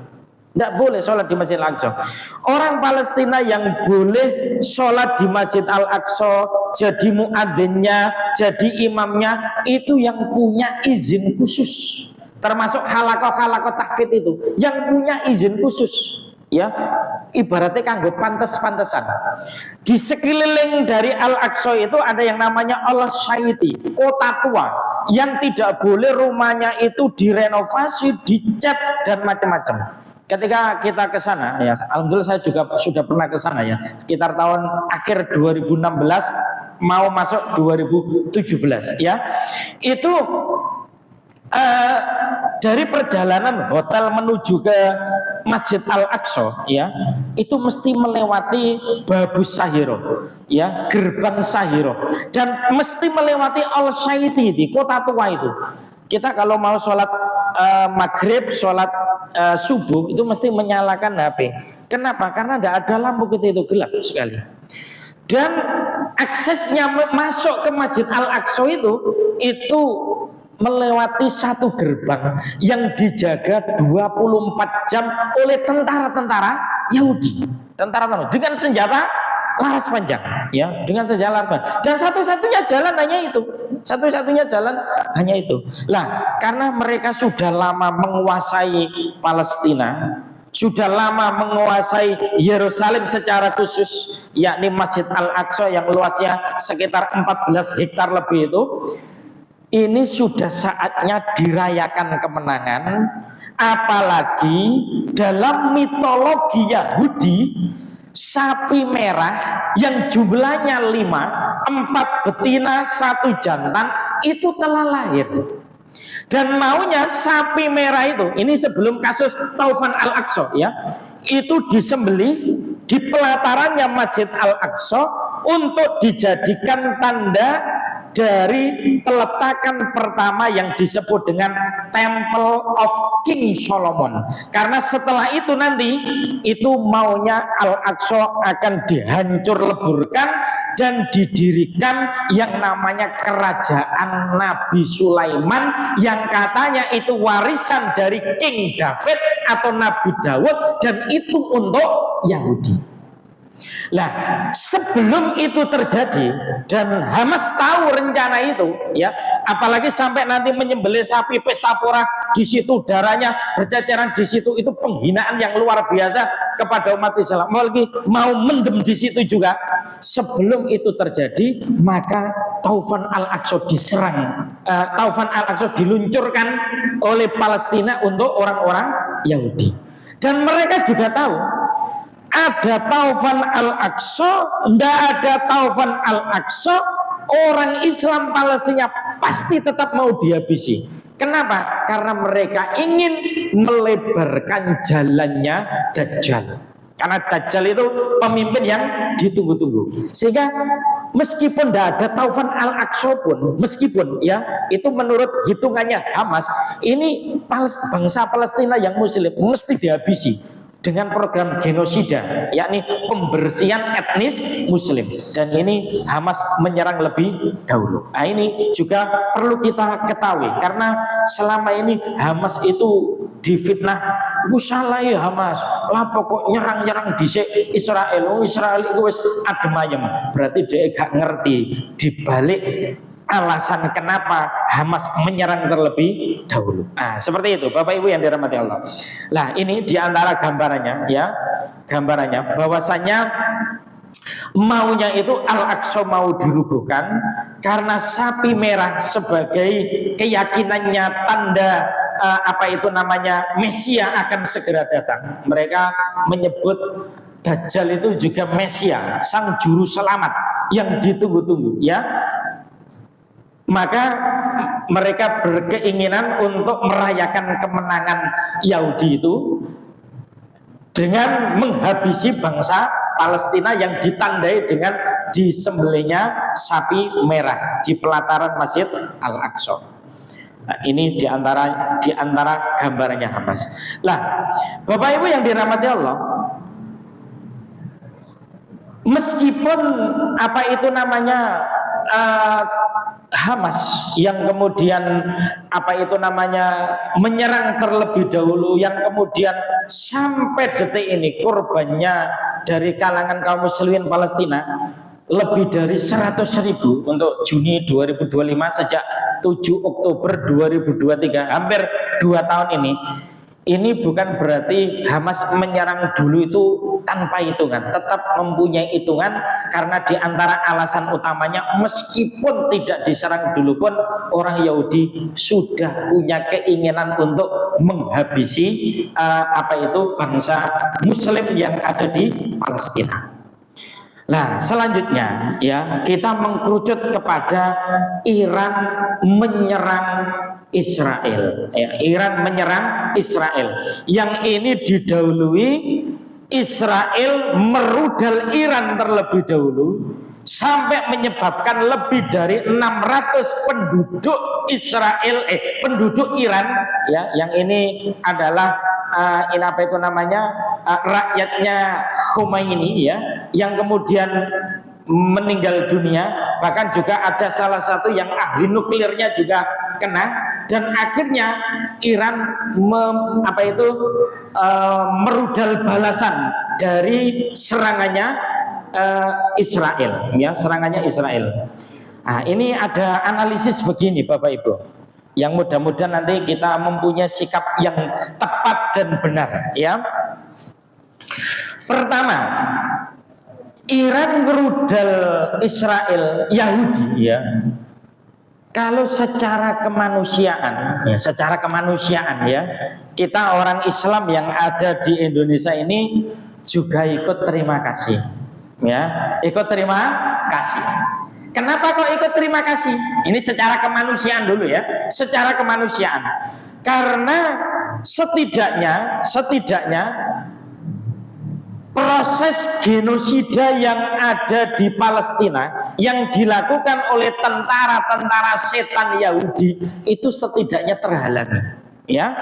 Tidak boleh sholat di Masjid Al-Aqsa. Orang Palestina yang boleh sholat di Masjid Al-Aqsa, jadi muadzinnya, jadi imamnya, itu yang punya izin khusus. Termasuk halakoh tahfidz itu, yang punya izin khusus. Ya, ibaratnya kanggo pantes-pantesan. Di sekeliling dari Al-Aqsa itu ada yang namanya Al-Shaiti, kota tua, yang tidak boleh rumahnya itu direnovasi, dicat dan macam-macam. Ketika kita ke sana, ya, alhamdulillah saya juga sudah pernah ke sana, ya, sekitar tahun akhir 2016 mau masuk 2017, ya. Itu dari perjalanan hotel menuju ke Masjid Al-Aqsa, ya, itu mesti melewati Babus Sahiro, ya, gerbang Sahiro, dan mesti melewati Al-Shaiti, kota tua itu. Kita kalau mau sholat maghrib, sholat subuh itu mesti menyalakan HP. Kenapa? Karena tidak ada lampu, itu gelap sekali. Dan aksesnya masuk ke Masjid Al-Aqsa itu melewati satu gerbang yang dijaga 24 jam oleh tentara-tentara Yahudi. Tentara dengan senjata laras panjang, ya, dengan senjata laras panjang. Dan satu-satunya jalan hanya itu. Satu-satunya jalan hanya itu. Lah, karena mereka sudah lama menguasai Palestina, sudah lama menguasai Yerusalem secara khusus, yakni Masjid Al-Aqsa yang luasnya sekitar 14 hektar lebih itu. Ini sudah saatnya dirayakan kemenangan. Apalagi dalam mitologi Yahudi, sapi merah yang jumlahnya 5, 4 betina, 1 jantan itu telah lahir. Dan maunya sapi merah itu, ini sebelum kasus Taufan Al-Aqsa, ya, itu disembelih di pelatarannya Masjid Al-Aqsa untuk dijadikan tanda dari peletakan pertama yang disebut dengan Temple of King Solomon. Karena setelah itu nanti itu maunya Al-Aqsa akan dihancur leburkan dan didirikan yang namanya kerajaan Nabi Sulaiman, yang katanya itu warisan dari King David atau Nabi Daud, dan itu untuk Yahudi. Lah, sebelum itu terjadi dan Hamas tahu rencana itu, ya, apalagi sampai nanti menyembelih sapi pesta pora di situ, darahnya berceceran di situ, itu penghinaan yang luar biasa kepada umat Islam. Apalagi mau mendem di situ juga. Sebelum itu terjadi, maka Taufan Al-Aqsa diserang, Taufan Al-Aqsa diluncurkan oleh Palestina untuk orang-orang Yahudi. Dan mereka juga tahu ada Taufan Al-Aqsa, tidak ada Taufan Al-Aqsa, orang Islam Palestina pasti tetap mau dihabisi. Kenapa? Karena mereka ingin melebarkan jalannya Dajjal. Karena Dajjal itu pemimpin yang ditunggu-tunggu. Sehingga meskipun tidak ada Taufan Al-Aqsa pun, meskipun ya itu menurut hitungannya Hamas, ini bangsa Palestina yang Muslim mesti dihabisi dengan program genosida, yakni pembersihan etnis Muslim. Dan ini Hamas menyerang lebih dahulu. Nah, ini juga perlu kita ketahui, karena selama ini Hamas itu difitnah, "Iku salah ya Hamas, lah pokok nyerang-nyerang dhisik Israel, Israel iku wis adem ayem." Berarti dia gak ngerti dibalik alasan kenapa Hamas menyerang terlebih dahulu. Nah, seperti itu Bapak Ibu yang dirahmati Allah. Nah, ini diantara gambarannya, ya, gambarannya bahwasanya maunya itu Al-Aqsa mau dirubuhkan karena sapi merah sebagai keyakinannya tanda apa itu namanya Mesia akan segera datang. Mereka menyebut Dajjal itu juga Mesia, sang juru selamat yang ditunggu-tunggu, ya. Maka mereka berkeinginan untuk merayakan kemenangan Yahudi itu dengan menghabisi bangsa Palestina yang ditandai dengan disembelihnya sapi merah di pelataran Masjid Al-Aqsa. Nah, ini diantara gambarannya Hamas. Lah, Bapak Ibu yang dirahmati Allah, meskipun apa itu namanya Hamas yang kemudian apa itu namanya menyerang terlebih dahulu, yang kemudian sampai detik ini korbannya dari kalangan kaum muslimin Palestina lebih dari 100.000 untuk Juni 2025 sejak 7 Oktober 2023, hampir 2 tahun ini. Ini bukan berarti Hamas menyerang dulu itu tanpa hitungan, tetap mempunyai hitungan, karena diantara alasan utamanya meskipun tidak diserang dulu pun orang Yahudi sudah punya keinginan untuk menghabisi apa itu bangsa Muslim yang ada di Palestina. Nah, selanjutnya ya kita mengkerucut kepada Iran menyerang Israel. Ya, Iran menyerang Israel. Yang ini didahului Israel merudal Iran terlebih dahulu sampai menyebabkan lebih dari 600 penduduk Israel, penduduk Iran, ya, yang ini adalah ini apa itu namanya rakyatnya Khomeini, ya, yang kemudian meninggal dunia. Bahkan juga ada salah satu yang ahli nuklirnya juga kena, dan akhirnya Iran merudal balasan dari serangannya Israel, ya, serangannya Israel. Nah, ini ada analisis begini Bapak Ibu, yang mudah-mudahan nanti kita mempunyai sikap yang tepat dan benar, ya. Pertama, Iran ngerudal Israel Yahudi, ya. Kalau secara kemanusiaan, ya, secara kemanusiaan, ya, kita orang Islam yang ada di Indonesia ini juga ikut terima kasih, ya, ikut terima kasih. Kenapa kok ikut terima kasih? Ini secara kemanusiaan dulu, ya, secara kemanusiaan. Karena setidaknya proses genosida yang ada di Palestina yang dilakukan oleh tentara-tentara setan Yahudi itu setidaknya terhalangi. ya,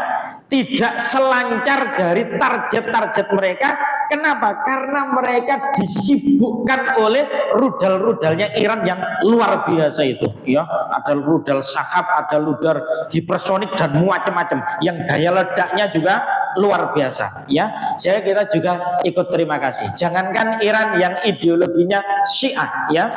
tidak selancar dari target-target mereka. Kenapa? Karena mereka disibukkan oleh rudal-rudalnya Iran yang luar biasa itu, ya. Ada rudal Shahab, ada rudal hipersonik dan macam-macam yang daya ledaknya juga luar biasa, ya. Saya kita juga ikut terima kasih. Jangankan Iran yang ideologinya Syiah, ya.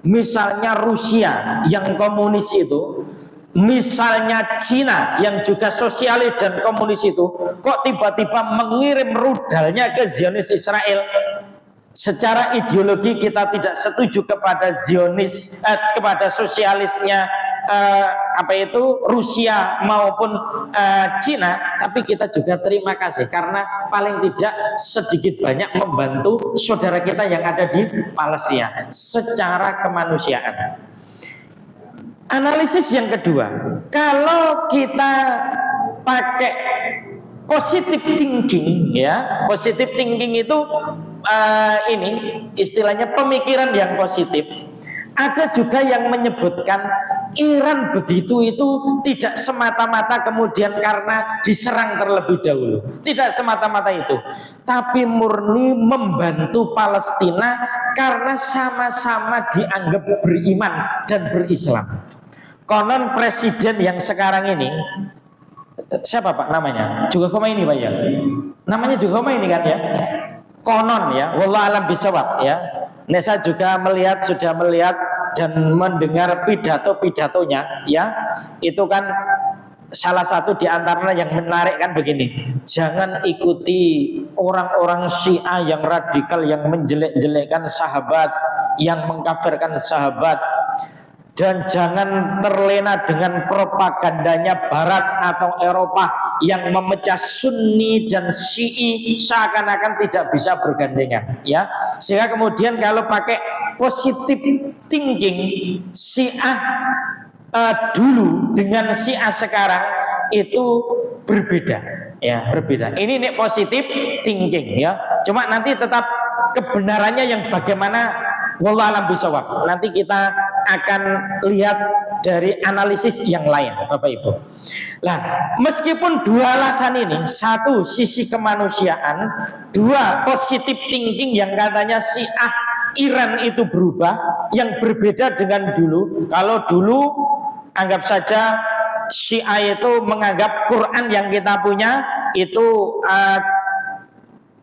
Misalnya Rusia yang komunis itu, misalnya Cina yang juga sosialis dan komunis itu, kok tiba-tiba mengirim rudalnya ke Zionis Israel. Secara ideologi kita tidak setuju kepada Zionis, kepada sosialisnya Rusia maupun Cina, tapi kita juga terima kasih karena paling tidak sedikit banyak membantu saudara kita yang ada di Palestina secara kemanusiaan. Analisis yang kedua, kalau kita pakai positive thinking, ya, positive thinking itu ini istilahnya pemikiran yang positif. Ada juga yang menyebutkan Iran begitu itu tidak semata-mata kemudian karena diserang terlebih dahulu, tidak semata-mata itu, tapi murni membantu Palestina karena sama-sama dianggap beriman dan berislam. Konon presiden yang sekarang ini, siapa Pak namanya? Juga Khomeini Pak ya? Namanya juga Khomeini kan ya? Konon ya, wallah alam bisawab ya. Nesa juga sudah melihat dan mendengar pidato-pidatonya ya. Itu kan salah satu di antaranya yang menarik kan begini. Jangan ikuti orang-orang Syiah yang radikal yang menjelek-jelekkan sahabat, yang mengkafirkan sahabat. Dan jangan terlena dengan propagandanya Barat atau Eropa yang memecah Sunni dan Syi'i seakan-akan tidak bisa bergandengan, ya. Sehingga kemudian kalau pakai positive thinking, Syiah dulu dengan Syiah sekarang itu berbeda, ya, berbeda. Ini nih positive thinking, ya. Cuma nanti tetap kebenarannya yang bagaimana, wallah alam bisawab. Nanti kita akan lihat dari analisis yang lain, Bapak Ibu. Nah, meskipun dua alasan ini, satu sisi kemanusiaan, dua positive thinking yang katanya Syiah Iran itu berubah, yang berbeda dengan dulu. Kalau dulu anggap saja Syiah itu menganggap Quran yang kita punya itu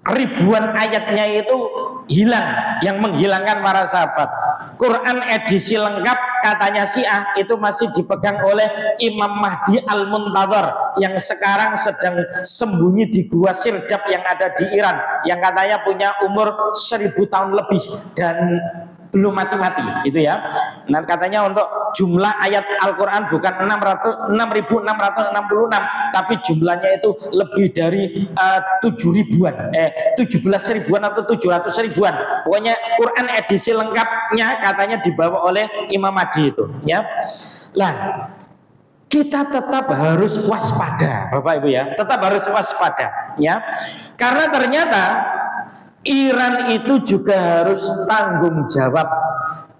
ribuan ayatnya itu hilang, yang menghilangkan para sahabat. Quran edisi lengkap katanya Syiah itu masih dipegang oleh Imam Mahdi Al-Muntadhar yang sekarang sedang sembunyi di gua Sirdap yang ada di Iran, yang katanya punya umur 1000 tahun lebih dan belum mati-mati gitu ya. Nah, katanya untuk jumlah ayat Al-Quran bukan 6.666, tapi jumlahnya itu lebih dari 17 ribuan atau 700 ribuan. Pokoknya Quran edisi lengkapnya katanya dibawa oleh Imam Mahdi itu, ya. Lah, kita tetap harus waspada, Bapak Ibu ya, tetap harus waspada, ya, karena ternyata Iran itu juga harus tanggung jawab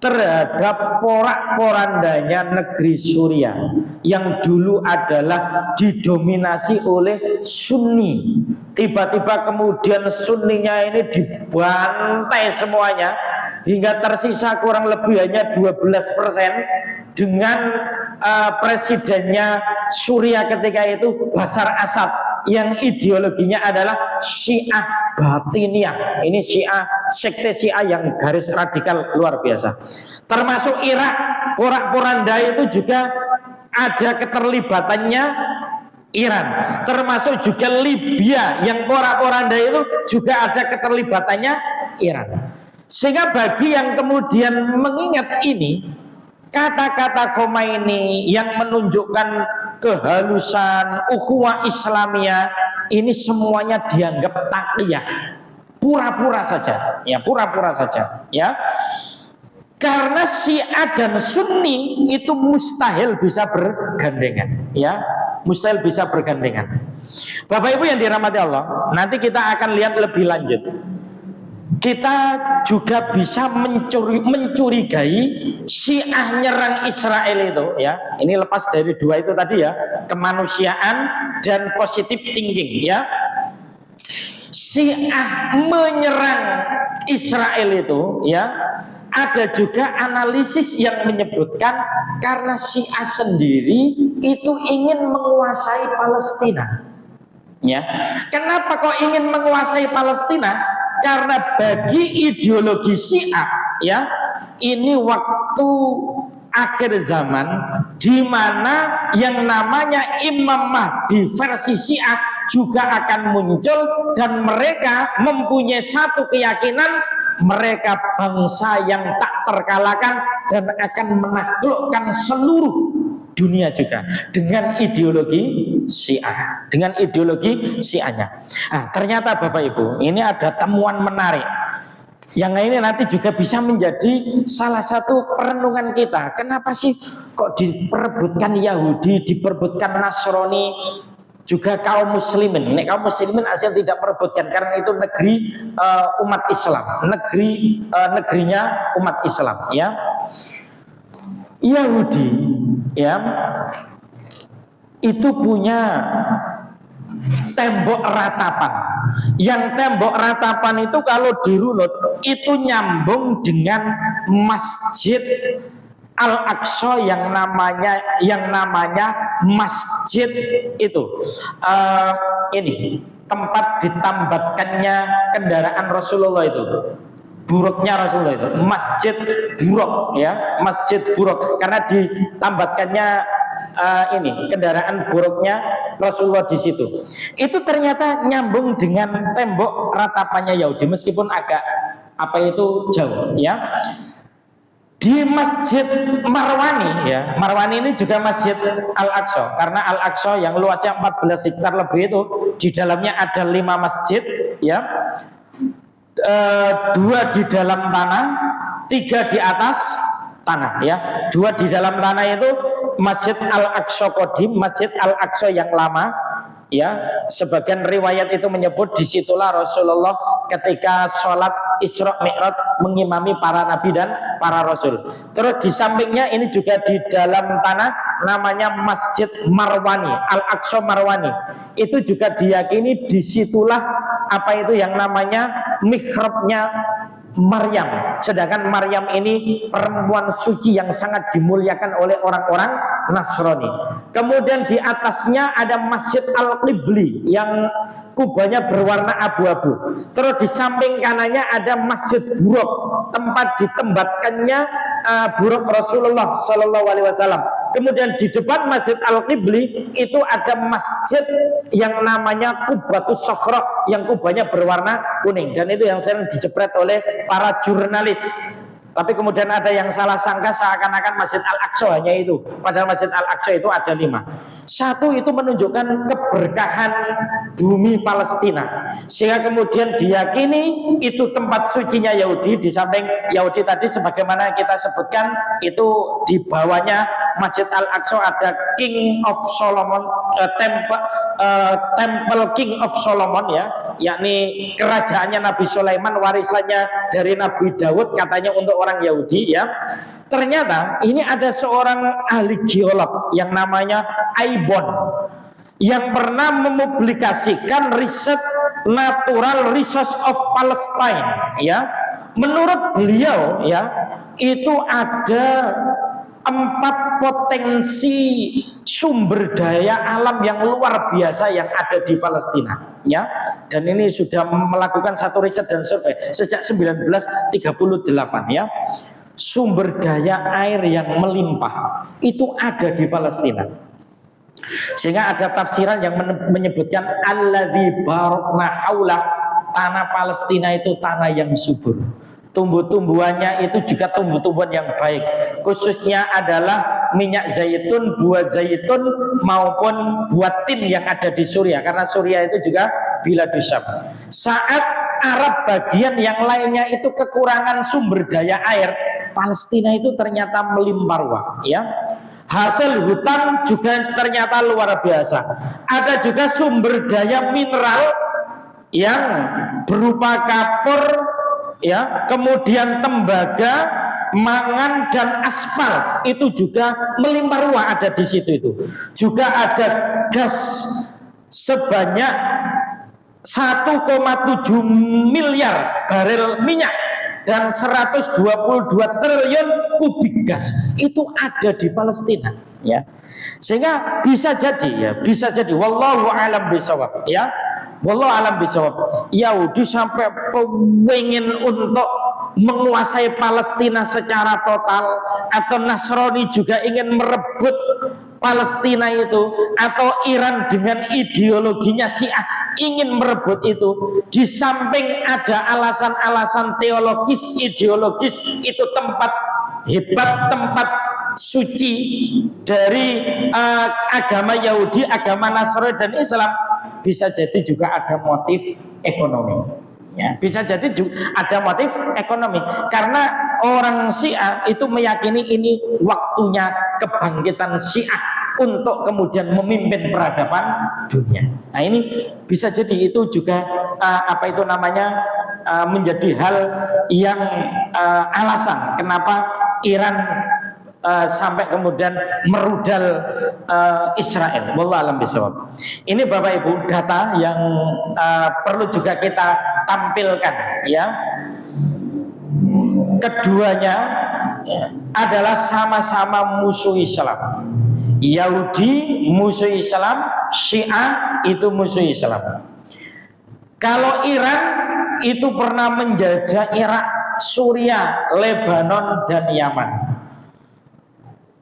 terhadap porak-porandanya negeri Suriah yang dulu adalah didominasi oleh Sunni. Tiba-tiba kemudian Sunninya ini dibantai semuanya hingga tersisa kurang lebih hanya 12% dengan presidennya Suriah ketika itu Bashar Assad yang ideologinya adalah Syiah Batiniyah. Ini Syiah, sekte Syiah yang garis radikal luar biasa. Termasuk Irak, porak-poranda itu juga ada keterlibatannya Iran. Termasuk juga Libya yang porak-poranda itu juga ada keterlibatannya Iran. Sehingga bagi yang kemudian mengingat ini, kata-kata Khomeini yang menunjukkan kehalusan ukhuwah Islamiyah ini semuanya dianggap takliyah, pura-pura saja, ya, pura-pura saja, ya. Karena Syiah dan Sunni itu mustahil bisa bergandengan, ya, mustahil bisa bergandengan. Bapak Ibu yang dirahmati Allah, nanti kita akan lihat lebih lanjut. Kita juga bisa mencurigai Syiah nyerang Israel itu, ya. Ini lepas dari dua itu tadi ya, kemanusiaan dan positive thinking ya. Syiah menyerang Israel itu ya, ada juga analisis yang menyebutkan karena Syiah sendiri itu ingin menguasai Palestina ya. Kenapa kok ingin menguasai Palestina? Karena bagi ideologi Syiah ya, ini waktu akhir zaman di mana yang namanya Imam Mahdi versi Syiah juga akan muncul, dan mereka mempunyai satu keyakinan, mereka bangsa yang tak terkalahkan dan akan menaklukkan seluruh dunia juga dengan ideologi Syiah, dengan ideologi Syiahnya. Nah, ternyata Bapak Ibu, ini ada temuan menarik yang ini nanti juga bisa menjadi salah satu perenungan kita. Kenapa sih kok diperebutkan Yahudi, diperebutkan Nasrani, juga kaum muslimin? Nek kaum muslimin asal tidak merebutkan karena itu negeri umat Islam, negerinya umat Islam ya. Yahudi ya itu punya tembok ratapan. Yang tembok ratapan itu kalau dirunut itu nyambung dengan Masjid Al-Aqsa yang namanya masjid itu ini tempat ditambatkannya kendaraan Rasulullah itu, buruknya Rasulullah itu, Masjid Buruk ya, Masjid Buruk, karena ditambatkannya ini kendaraan buruknya Rasulullah di situ. Itu ternyata nyambung dengan tembok ratapannya Yahudi, meskipun agak jauh ya. Di Masjid Marwani ya, Marwani ini juga Masjid Al-Aqsa, karena Al-Aqsa yang luasnya 14 hektar lebih itu di dalamnya ada 5 masjid ya, 2 di dalam tanah, 3 di atas tanah ya. 2 di dalam tanah itu Masjid Al-Aqsa Qadim, Masjid Al-Aqsa yang lama ya. Sebagian riwayat itu menyebut disitulah Rasulullah ketika sholat Isra Mi'raj mengimami para nabi dan para rasul. Terus di sampingnya ini juga di dalam tanah namanya Masjid Marwani, Al-Aqsa Marwani. Itu juga diyakini disitulah yang namanya mihrabnya Maryam. Sedangkan Maryam ini perempuan suci yang sangat dimuliakan oleh orang-orang Nasrani. Kemudian di atasnya ada Masjid Al-Qibli yang kubahnya berwarna abu-abu. Terus di samping kanannya ada Masjid Buruk, tempat ditembatkannya buruk Rasulullah Shallallahu Alaihi Wasallam. Kemudian di depan Masjid Al-Qibli itu ada masjid yang namanya Qubatus Sokhra, yang kubahnya berwarna kuning, dan itu yang sering dijepret oleh para jurnalis. Tapi kemudian ada yang salah sangka seakan-akan Masjid Al-Aqsa hanya itu, padahal Masjid Al-Aqsa itu ada 5. Satu itu menunjukkan keberkahan bumi Palestina, sehingga kemudian diyakini itu tempat sucinya Yahudi. Di samping Yahudi tadi sebagaimana kita sebutkan, itu di bawahnya Masjid Al-Aqsa ada King of Solomon, Temple King of Solomon ya, yakni kerajaannya Nabi Sulaiman, warisannya dari Nabi Daud katanya untuk orang Yahudi ya. Ternyata ini ada seorang ahli geolog yang namanya Aibon yang pernah mempublikasikan riset Natural Resource of Palestine ya. Menurut beliau ya, itu ada 4 potensi sumber daya alam yang luar biasa yang ada di Palestina ya. Dan ini sudah melakukan satu riset dan survei sejak 1938 ya. Sumber daya air yang melimpah itu ada di Palestina, sehingga ada tafsiran yang menyebutkan alladzi barakna haula, tanah Palestina itu tanah yang subur. Tumbuh-tumbuhannya itu juga tumbuh-tumbuhan yang baik, khususnya adalah minyak zaitun, buah zaitun maupun buah tin yang ada di Suriah, karena Suriah itu juga biladus Syam. Saat Arab bagian yang lainnya itu kekurangan sumber daya air, Palestina itu ternyata melimpah ruah ya. Hasil hutan juga ternyata luar biasa. Ada juga sumber daya mineral yang berupa kapur ya, kemudian tembaga, mangan dan aspal itu juga melimpah ruah ada di situ. Itu juga ada gas sebanyak 1,7 miliar barel minyak dan 122 triliun kubik gas itu ada di Palestina, ya. Sehingga bisa jadi wallahu alam bisawab, ya. Wallahu alam bisawab. Yahudi sampai pengen untuk menguasai Palestina secara total, atau Nasrani juga ingin merebut Palestina itu, atau Iran dengan ideologinya Syiah ingin merebut itu. Di samping ada alasan-alasan teologis, ideologis, itu tempat hebat, tempat suci dari agama Yahudi, agama Nasrani dan Islam. Bisa jadi juga ada motif ekonomi, ya. Bisa jadi juga ada motif ekonomi karena orang Syiah itu meyakini ini waktunya kebangkitan Syiah untuk kemudian memimpin peradaban dunia. Nah, ini bisa jadi itu juga menjadi hal yang alasan kenapa Iran sampai kemudian merudal Israel. Wallahu alam bisawab. Ini Bapak Ibu data yang perlu juga kita tampilkan, ya. Keduanya adalah sama-sama musuh Islam. Yahudi musuh Islam, Syiah itu musuh Islam. Kalau Iran itu pernah menjajah Irak, Suriah, Lebanon dan Yaman,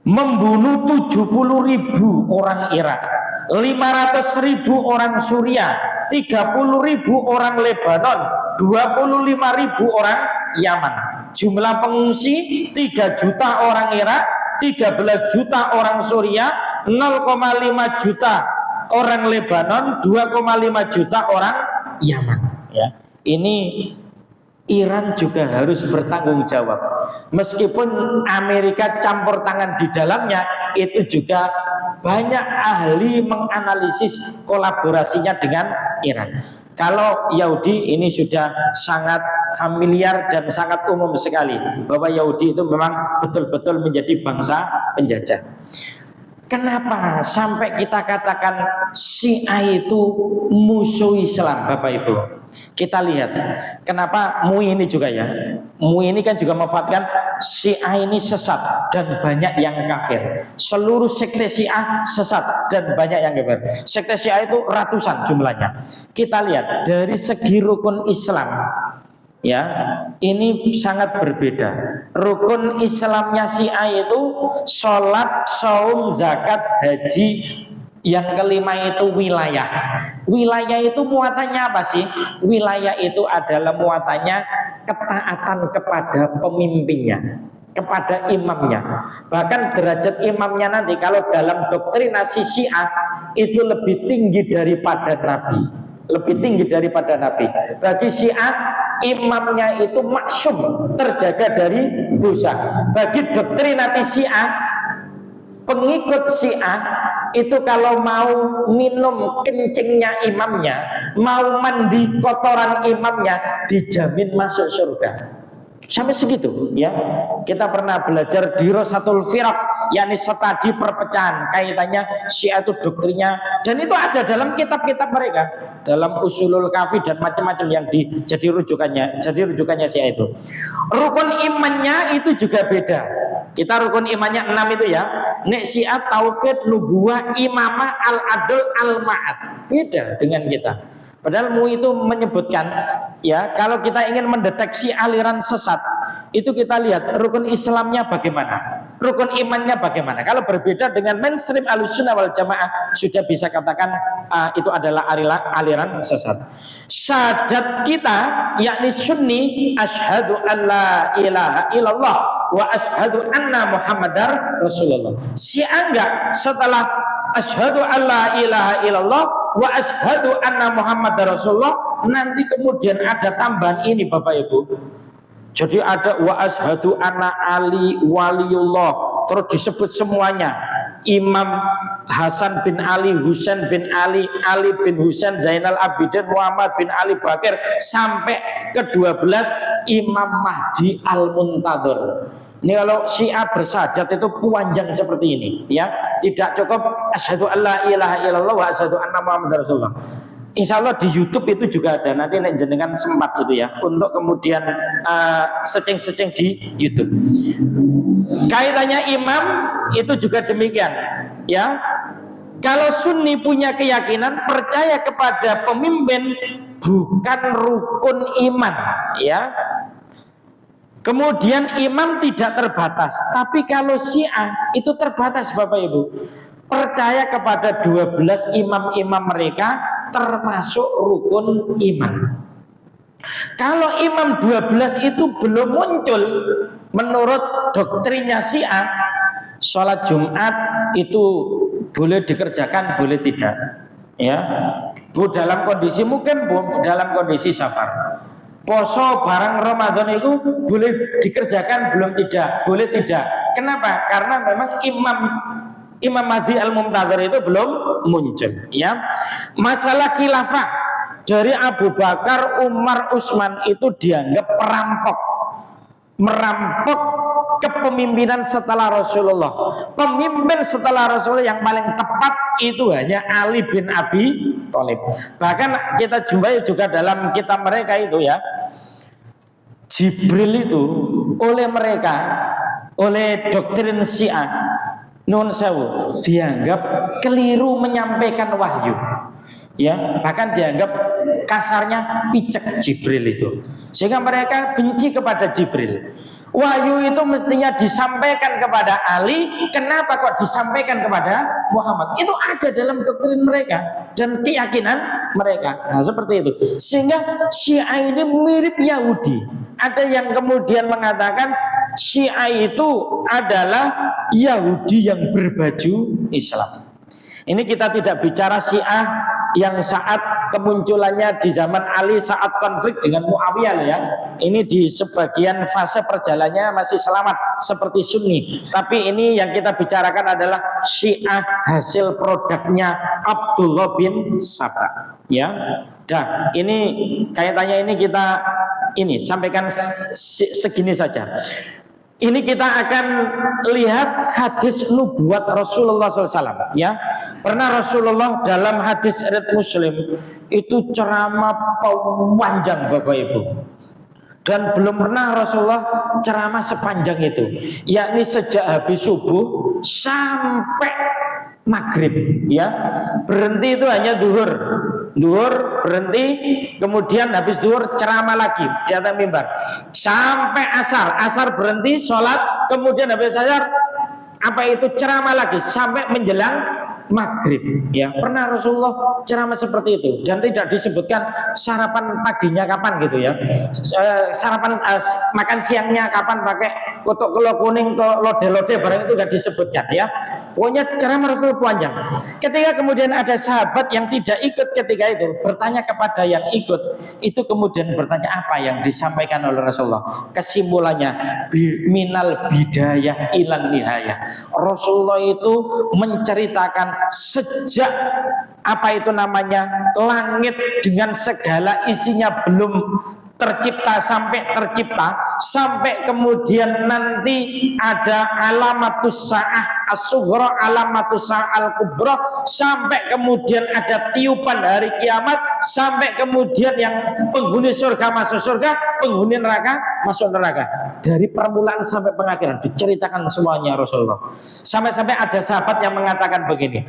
membunuh 70.000 orang Irak, 500.000 orang Suriah, 30.000 orang Lebanon, 25.000 orang Yaman. Jumlah pengungsi 3 juta orang Irak, 13 juta orang Suriah, 0,5 juta orang Lebanon, 2,5 juta orang Yaman, ya. Ini Iran juga harus bertanggung jawab. Meskipun Amerika campur tangan di dalamnya, itu juga banyak ahli menganalisis kolaborasinya dengan Iran. Kalau Yahudi ini sudah sangat familiar dan sangat umum sekali bahwa Yahudi itu memang betul-betul menjadi bangsa penjajah. Kenapa sampai kita katakan Syiah itu musuh Islam, Bapak Ibu? Kita lihat kenapa MUI ini juga, ya. MUI ini kan juga memanfaatkan Syiah ini sesat dan banyak yang kafir. Seluruh sekte Syiah sesat dan banyak yang kafir. Sekte Syiah itu ratusan jumlahnya. Kita lihat dari segi rukun Islam, ya, ini sangat berbeda. Rukun Islamnya Syiah itu sholat, saum, zakat, haji. Yang kelima itu wilayah. Wilayah itu muatannya apa sih? Wilayah itu adalah muatannya ketaatan kepada pemimpinnya, kepada imamnya. Bahkan derajat imamnya nanti kalau dalam doktrinasi Syiah itu lebih tinggi daripada Nabi. Lebih tinggi daripada Nabi. Bagi Syiah, imamnya itu maksum, terjaga dari dosa. Bagi doktrinasi Syiah, pengikut Syiah itu kalau mau minum kencingnya imamnya, mau mandi kotoran imamnya, dijamin masuk surga. Sampai segitu, ya. Kita pernah belajar di Rosatul Firaq, yakni studi perpecahan, kaitannya Syiah itu doktrinnya, dan itu ada dalam kitab-kitab mereka, dalam Usulul Kafi dan macam-macam yang jadi rujukannya Syiah itu. Rukun imannya itu juga beda. Kita rukun imannya 6 itu, ya. Nek Syiah tauhid, nubuwah, imamah, al-adl, al-ma'ad. Beda dengan kita. Padahal MUI itu menyebutkan, ya, kalau kita ingin mendeteksi aliran sesat, itu kita lihat rukun Islamnya bagaimana, rukun imannya bagaimana. Kalau berbeda dengan mainstream Ahlussunnah wal Jamaah, sudah bisa katakan itu adalah aliran sesat. Syahadat kita, yakni Sunni, asyhadu an la ilaha illallah wa asyhadu anna Muhammadar Rasulullah. Syiah enggak, setelah asyhadu an la ilaha illallah wa asyhadu anna Muhammadar Rasulullah, nanti kemudian ada tambahan ini, Bapak Ibu. Jadi ada wa asyhadu anna Ali waliullah, terus disebut semuanya. Imam Hasan bin Ali, Husain bin Ali, Ali bin Husain, Zainal Abidin, Muhammad bin Ali Bakir, sampai ke-12 Imam Mahdi Al-Muntadzir. Ini kalau Syiah bersyahadat itu panjang seperti ini, ya. Tidak cukup asyhadu alla ilaha illallah wa asyhadu anna muhammadar rasulullah. Insya Allah di YouTube itu juga ada. Nanti nek jenengan sempat itu ya, untuk kemudian searching di YouTube. Kaitannya imam itu juga demikian, ya. Kalau Sunni punya keyakinan percaya kepada pemimpin bukan rukun iman, ya. Kemudian imam tidak terbatas, tapi kalau Syiah itu terbatas, Bapak Ibu. Percaya kepada 12 imam-imam mereka termasuk rukun iman. Kalau imam 12 itu belum muncul menurut doktrinnya Syiah, sholat Jumat itu boleh dikerjakan, boleh tidak, ya. Bu dalam kondisi mungkin, bu dalam kondisi safar. Poso barang Ramadan itu boleh dikerjakan, belum tidak, boleh tidak. Kenapa? Karena memang Imam Mahdi Al-Muntadzir itu belum muncul, ya. Masalah khilafah dari Abu Bakar, Umar, Utsman itu dianggap merampok kepemimpinan setelah Rasulullah. Pemimpin setelah Rasulullah yang paling tepat itu hanya Ali bin Abi Thalib. Bahkan kita jumpai juga dalam kitab mereka itu, ya, Jibril itu oleh mereka, oleh doktrin Syiah, nun sewu, dianggap keliru menyampaikan wahyu, ya. Bahkan dianggap kasarnya picek Jibril itu, sehingga mereka benci kepada Jibril. Wahyu itu mestinya disampaikan kepada Ali, kenapa kok disampaikan kepada Muhammad? Itu ada dalam doktrin mereka dan keyakinan mereka. Nah, seperti itu. Sehingga Syiah ini mirip Yahudi. Ada yang kemudian mengatakan Syiah itu adalah Yahudi yang berbaju Islam. Ini kita tidak bicara Syiah yang saat kemunculannya di zaman Ali saat konflik dengan Muawiyah, ya. Ini di sebagian fase perjalanannya masih selamat seperti Sunni. Tapi ini yang kita bicarakan adalah Syiah hasil produknya Abdullah bin Saba, ya. Dah, ini kaitannya ini kita sampaikan segini saja. Ini kita akan lihat hadis nubuat Rasulullah SAW, ya. Pernah Rasulullah dalam hadis riwayat Muslim itu ceramah panjang, Bapak Ibu. Dan belum pernah Rasulullah ceramah sepanjang itu, yakni sejak habis subuh sampai maghrib, ya. Berhenti itu hanya duhur berhenti, kemudian habis duhur ceramah lagi di atas mimbar sampai asar berhenti sholat, kemudian habis asar ceramah lagi sampai menjelang maghrib, ya. Pernah Rasulullah ceramah seperti itu dan tidak disebutkan sarapan paginya kapan gitu, ya. Sarapan makan siangnya kapan, pakai kotok kelo kuning atau lode-lode barang itu tidak disebutkan, ya. Pokoknya ceramah Rasulullah panjang. Ketika kemudian ada sahabat yang tidak ikut ketika itu bertanya kepada yang ikut, itu kemudian bertanya apa yang disampaikan oleh Rasulullah. Kesimpulannya minal bidayah ilan nihayah. Rasulullah itu menceritakan sejak langit dengan segala isinya belum tercipta sampai kemudian nanti ada alamatus sa'ah as-sughra, alamatus sa'ah al-kubra, sampai kemudian ada tiupan hari kiamat, sampai kemudian yang penghuni surga masuk surga, penghuni neraka masuk neraka. Dari permulaan sampai pengakhiran diceritakan semuanya Rasulullah. Sampai-sampai ada sahabat yang mengatakan begini,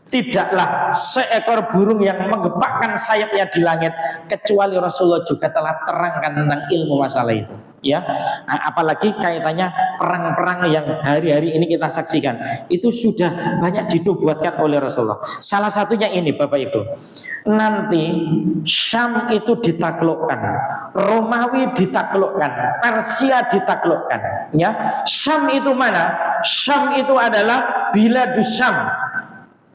tidaklah seekor burung yang menggepakkan sayapnya di langit kecuali Rasulullah juga telah terangkan tentang ilmu masalah itu, ya. Apalagi kaitannya perang-perang yang hari-hari ini kita saksikan, itu sudah banyak dinubuatkan oleh Rasulullah. Salah satunya ini, Bapak Ibu, nanti Syam itu ditaklukkan, Romawi ditaklukkan, Persia ditaklukkan, ya. Syam itu mana? Syam itu adalah Biladus Syam,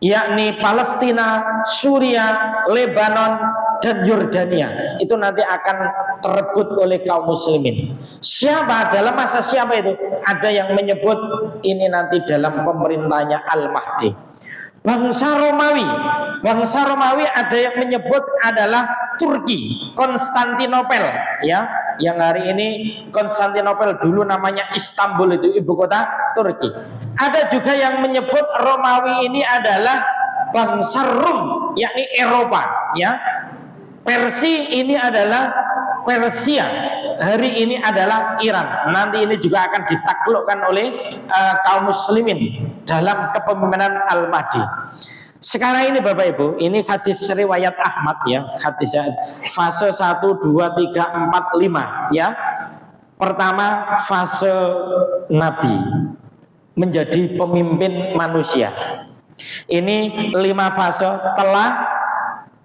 yakni Palestina, Suriah, Lebanon, dan Yordania. Itu nanti akan terebut oleh kaum muslimin. Siapa? Dalam masa siapa itu? Ada yang menyebut ini nanti dalam pemerintahnya Al-Mahdi. Bangsa Romawi ada yang menyebut adalah Turki, Konstantinopel, ya. yang hari ini Konstantinopel, dulu namanya Istanbul, itu ibu kota Turki. Ada juga yang menyebut Romawi ini adalah bangsa Rum, yakni Eropa, ya. Persia ini adalah Persia, hari ini adalah Iran. Nanti ini juga akan ditaklukkan oleh kaum muslimin dalam kepemimpinan Al-Mahdi. Sekarang ini Bapak Ibu, ini hadis riwayat Ahmad, ya, hadis fase 1, 2, 3, 4, 5, ya. Pertama, fase Nabi menjadi pemimpin manusia. Ini 5 fase telah,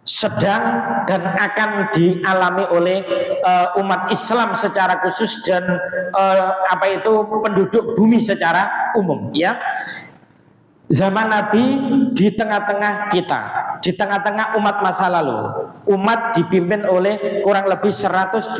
sedang, dan akan dialami oleh umat Islam secara khusus dan penduduk bumi secara umum, ya. Zaman Nabi di tengah-tengah kita, di tengah-tengah umat masa lalu. Umat dipimpin oleh kurang lebih 124.000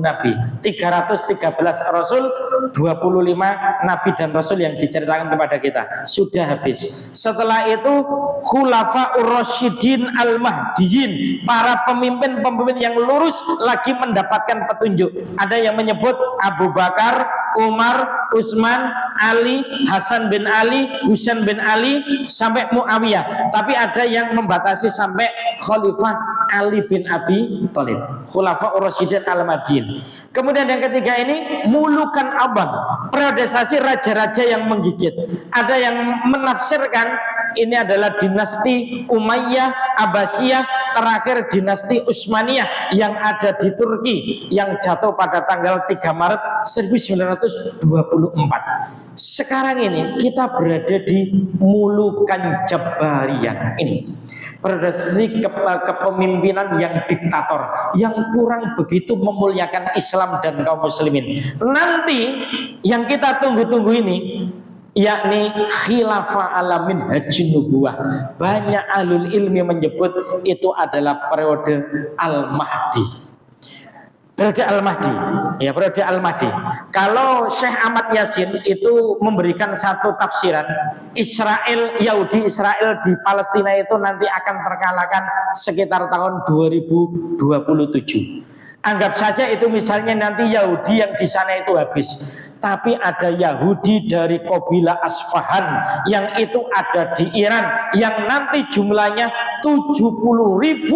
nabi, 313 rasul, 25 nabi dan rasul yang diceritakan kepada kita. Sudah habis. Setelah itu Khulafaur Rasyidin Al-Mahdiyin, para pemimpin-pemimpin yang lurus lagi mendapatkan petunjuk. Ada yang menyebut Abu Bakar, Umar, Utsman, Ali, Hasan bin Ali, Husain bin Ali, sampai Muawiyah. Tapi ada yang membatasi sampai Khalifah Ali bin Abi Thalib, Khulafaur Rasyidin Al-Mahdiyin. Kemudian yang ketiga ini Mulukan Abad, periodisasi raja-raja yang menggigit. Ada yang menafsirkan ini adalah dinasti Umayyah, Abbasiyah, terakhir dinasti Utsmaniyah yang ada di Turki, yang jatuh pada tanggal 3 Maret 1924. Sekarang ini kita berada di Mulukan Jabariyah. Ini periodisasi kepemimpinan yang diktator, yang kurang begitu memuliakan Islam dan kaum muslimin. Nanti yang kita tunggu-tunggu ini, yakni khilafah ala minhajin nubuwah. Banyak ahlul ilmi menyebut itu adalah periode Al-Mahdi. Periode Al-Mahdi, ya, periode Al-Mahdi. Kalau Syekh Ahmad Yasin itu memberikan satu tafsiran, Israel, Yahudi Israel di Palestina itu nanti akan terkalahkan sekitar tahun 2027. Anggap saja itu misalnya nanti Yahudi yang di sana itu habis. Tapi ada Yahudi dari kabilah Asfahan yang itu ada di Iran, yang nanti jumlahnya 70.000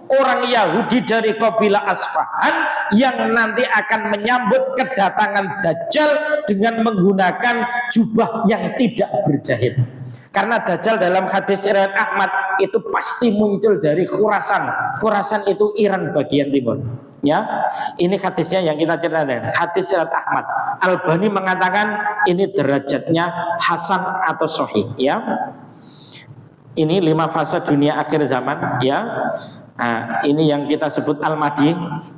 orang Yahudi dari kabilah Asfahan yang nanti akan menyambut kedatangan Dajjal dengan menggunakan jubah yang tidak berjahit. Karena Dajjal dalam hadis riwayat Ahmad itu pasti muncul dari Khurasan. Khurasan itu Iran bagian timur. Ya, ini hadisnya yang kita ceritakan. Hadis riwayat Ahmad. Albani mengatakan ini derajatnya hasan atau sahih. Ya, ini 5 fase dunia akhir zaman. Ya, nah, ini yang kita sebut Al-Mahdi.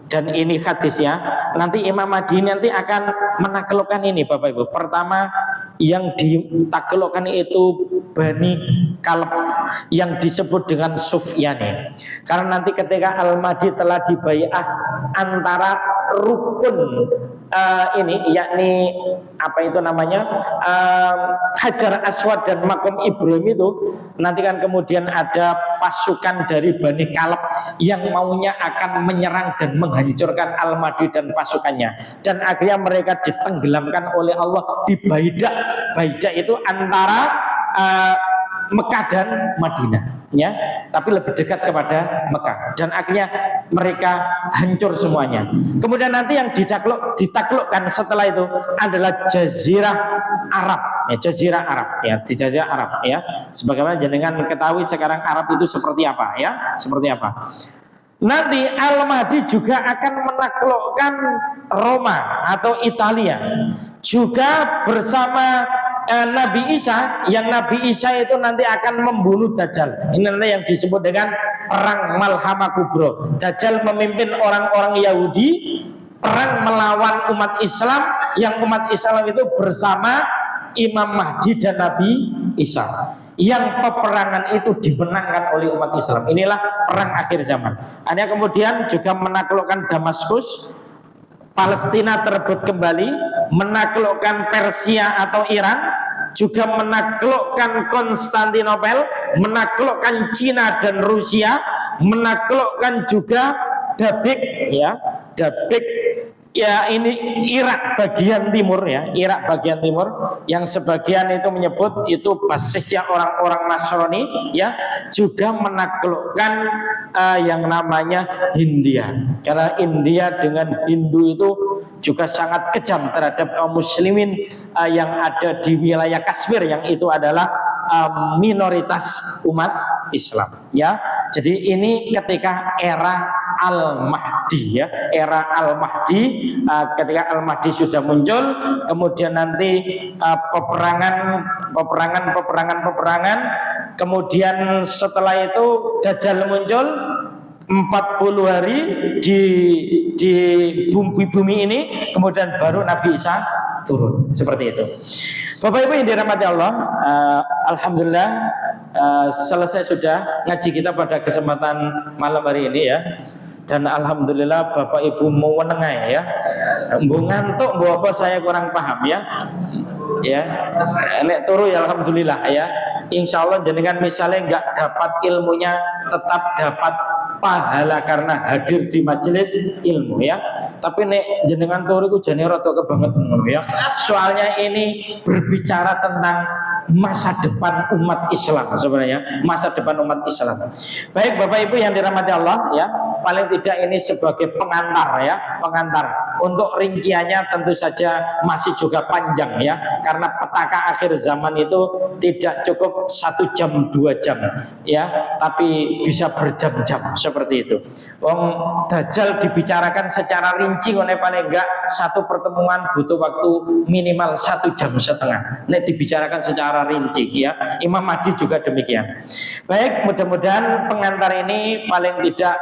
Dan ini hadisnya. Nanti Imam Mahdi nanti akan menaklukkan ini Bapak Ibu. Pertama yang ditaklukkan itu Bani Kalb yang disebut dengan Sufyani. Karena nanti ketika Al-Mahdi telah dibai'ah antara rukun ini, yakni apa itu namanya, Hajar Aswad dan Makom Ibrahim itu, nanti kan kemudian ada pasukan dari Bani Kalb yang maunya akan menyerang dan menghancurkan Al-Mahdi dan pasukannya, dan akhirnya mereka ditenggelamkan oleh Allah di Baidah. Baidah itu antara Mekah dan Madinah, ya, tapi lebih dekat kepada Mekah, dan akhirnya mereka hancur semuanya. Kemudian nanti yang ditaklukkan setelah itu adalah Jazirah Arab, ya, Jazirah Arab, ya, di Jazirah Arab, ya, sebagaimana jenengan ketahui sekarang Arab itu seperti apa, ya, seperti apa. Nanti Al-Mahdi juga akan menaklukkan Roma atau Italia, juga bersama Nabi Isa, yang Nabi Isa itu nanti akan membunuh Dajjal. Ini nanti yang disebut dengan perang Malhamah Kubro. Dajjal memimpin orang-orang Yahudi perang melawan umat Islam, yang umat Islam itu bersama Imam Mahdi dan Nabi Isa. Yang peperangan itu dimenangkan oleh umat Islam. Inilah perang akhir zaman. Ada kemudian juga menaklukkan Damaskus, Palestina terebut kembali, menaklukkan Persia atau Iran, juga menaklukkan Konstantinopel, menaklukkan Cina dan Rusia, menaklukkan juga Dabik, ya, Dabik, ya ini Irak bagian timur ya, Irak bagian timur, yang sebagian itu menyebut itu basisnya orang-orang Nasrani ya, juga menaklukkan yang namanya Hindia, karena India dengan Hindu itu juga sangat kejam terhadap kaum muslimin yang ada di wilayah Kashmir, yang itu adalah minoritas umat Islam ya. Jadi ini ketika era Al-Mahdi ya, era Al-Mahdi, ketika Al-Mahdi sudah muncul, kemudian nanti peperangan, kemudian setelah itu Dajjal muncul 40 hari di bumi ini, kemudian baru Nabi Isa turun, seperti itu. Bapak Ibu yang dirahmati Allah, alhamdulillah selesai sudah ngaji kita pada kesempatan malam hari ini ya. Dan alhamdulillah Bapak Ibu mau menengai ya. Mbok ngantuk mbok apa saya kurang paham ya. Ya. Nek turu ya alhamdulillah ya. Insya Allah jenengan misalnya nggak dapat ilmunya, tetap dapat pahala karena hadir di majelis ilmu ya. Tapi nek jenengan turu ku jane rada kebangetan ngono ya. Soalnya ini berbicara tentang masa depan umat Islam sebenarnya, masa depan umat Islam. Baik Bapak Ibu yang dirahmati Allah ya, paling tidak ini sebagai pengantar ya, pengantar. Untuk rinciannya tentu saja masih juga panjang ya, karena petaka akhir zaman itu tidak cukup 1 jam 2 jam ya, tapi bisa berjam-jam seperti itu. Wong Dajjal dibicarakan secara rinci oleh paling enggak satu pertemuan butuh waktu minimal 1,5 jam. Nek dibicarakan secara rinci ya. Imam Mahdi juga demikian. Baik, mudah-mudahan pengantar ini paling tidak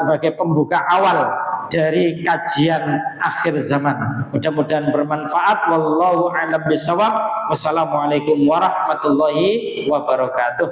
sebagai pembuka awal dari kajian akhir zaman. Mudah-mudahan bermanfaat. Wallahu a'lam bishawab. Wassalamualaikum warahmatullahi wabarakatuh.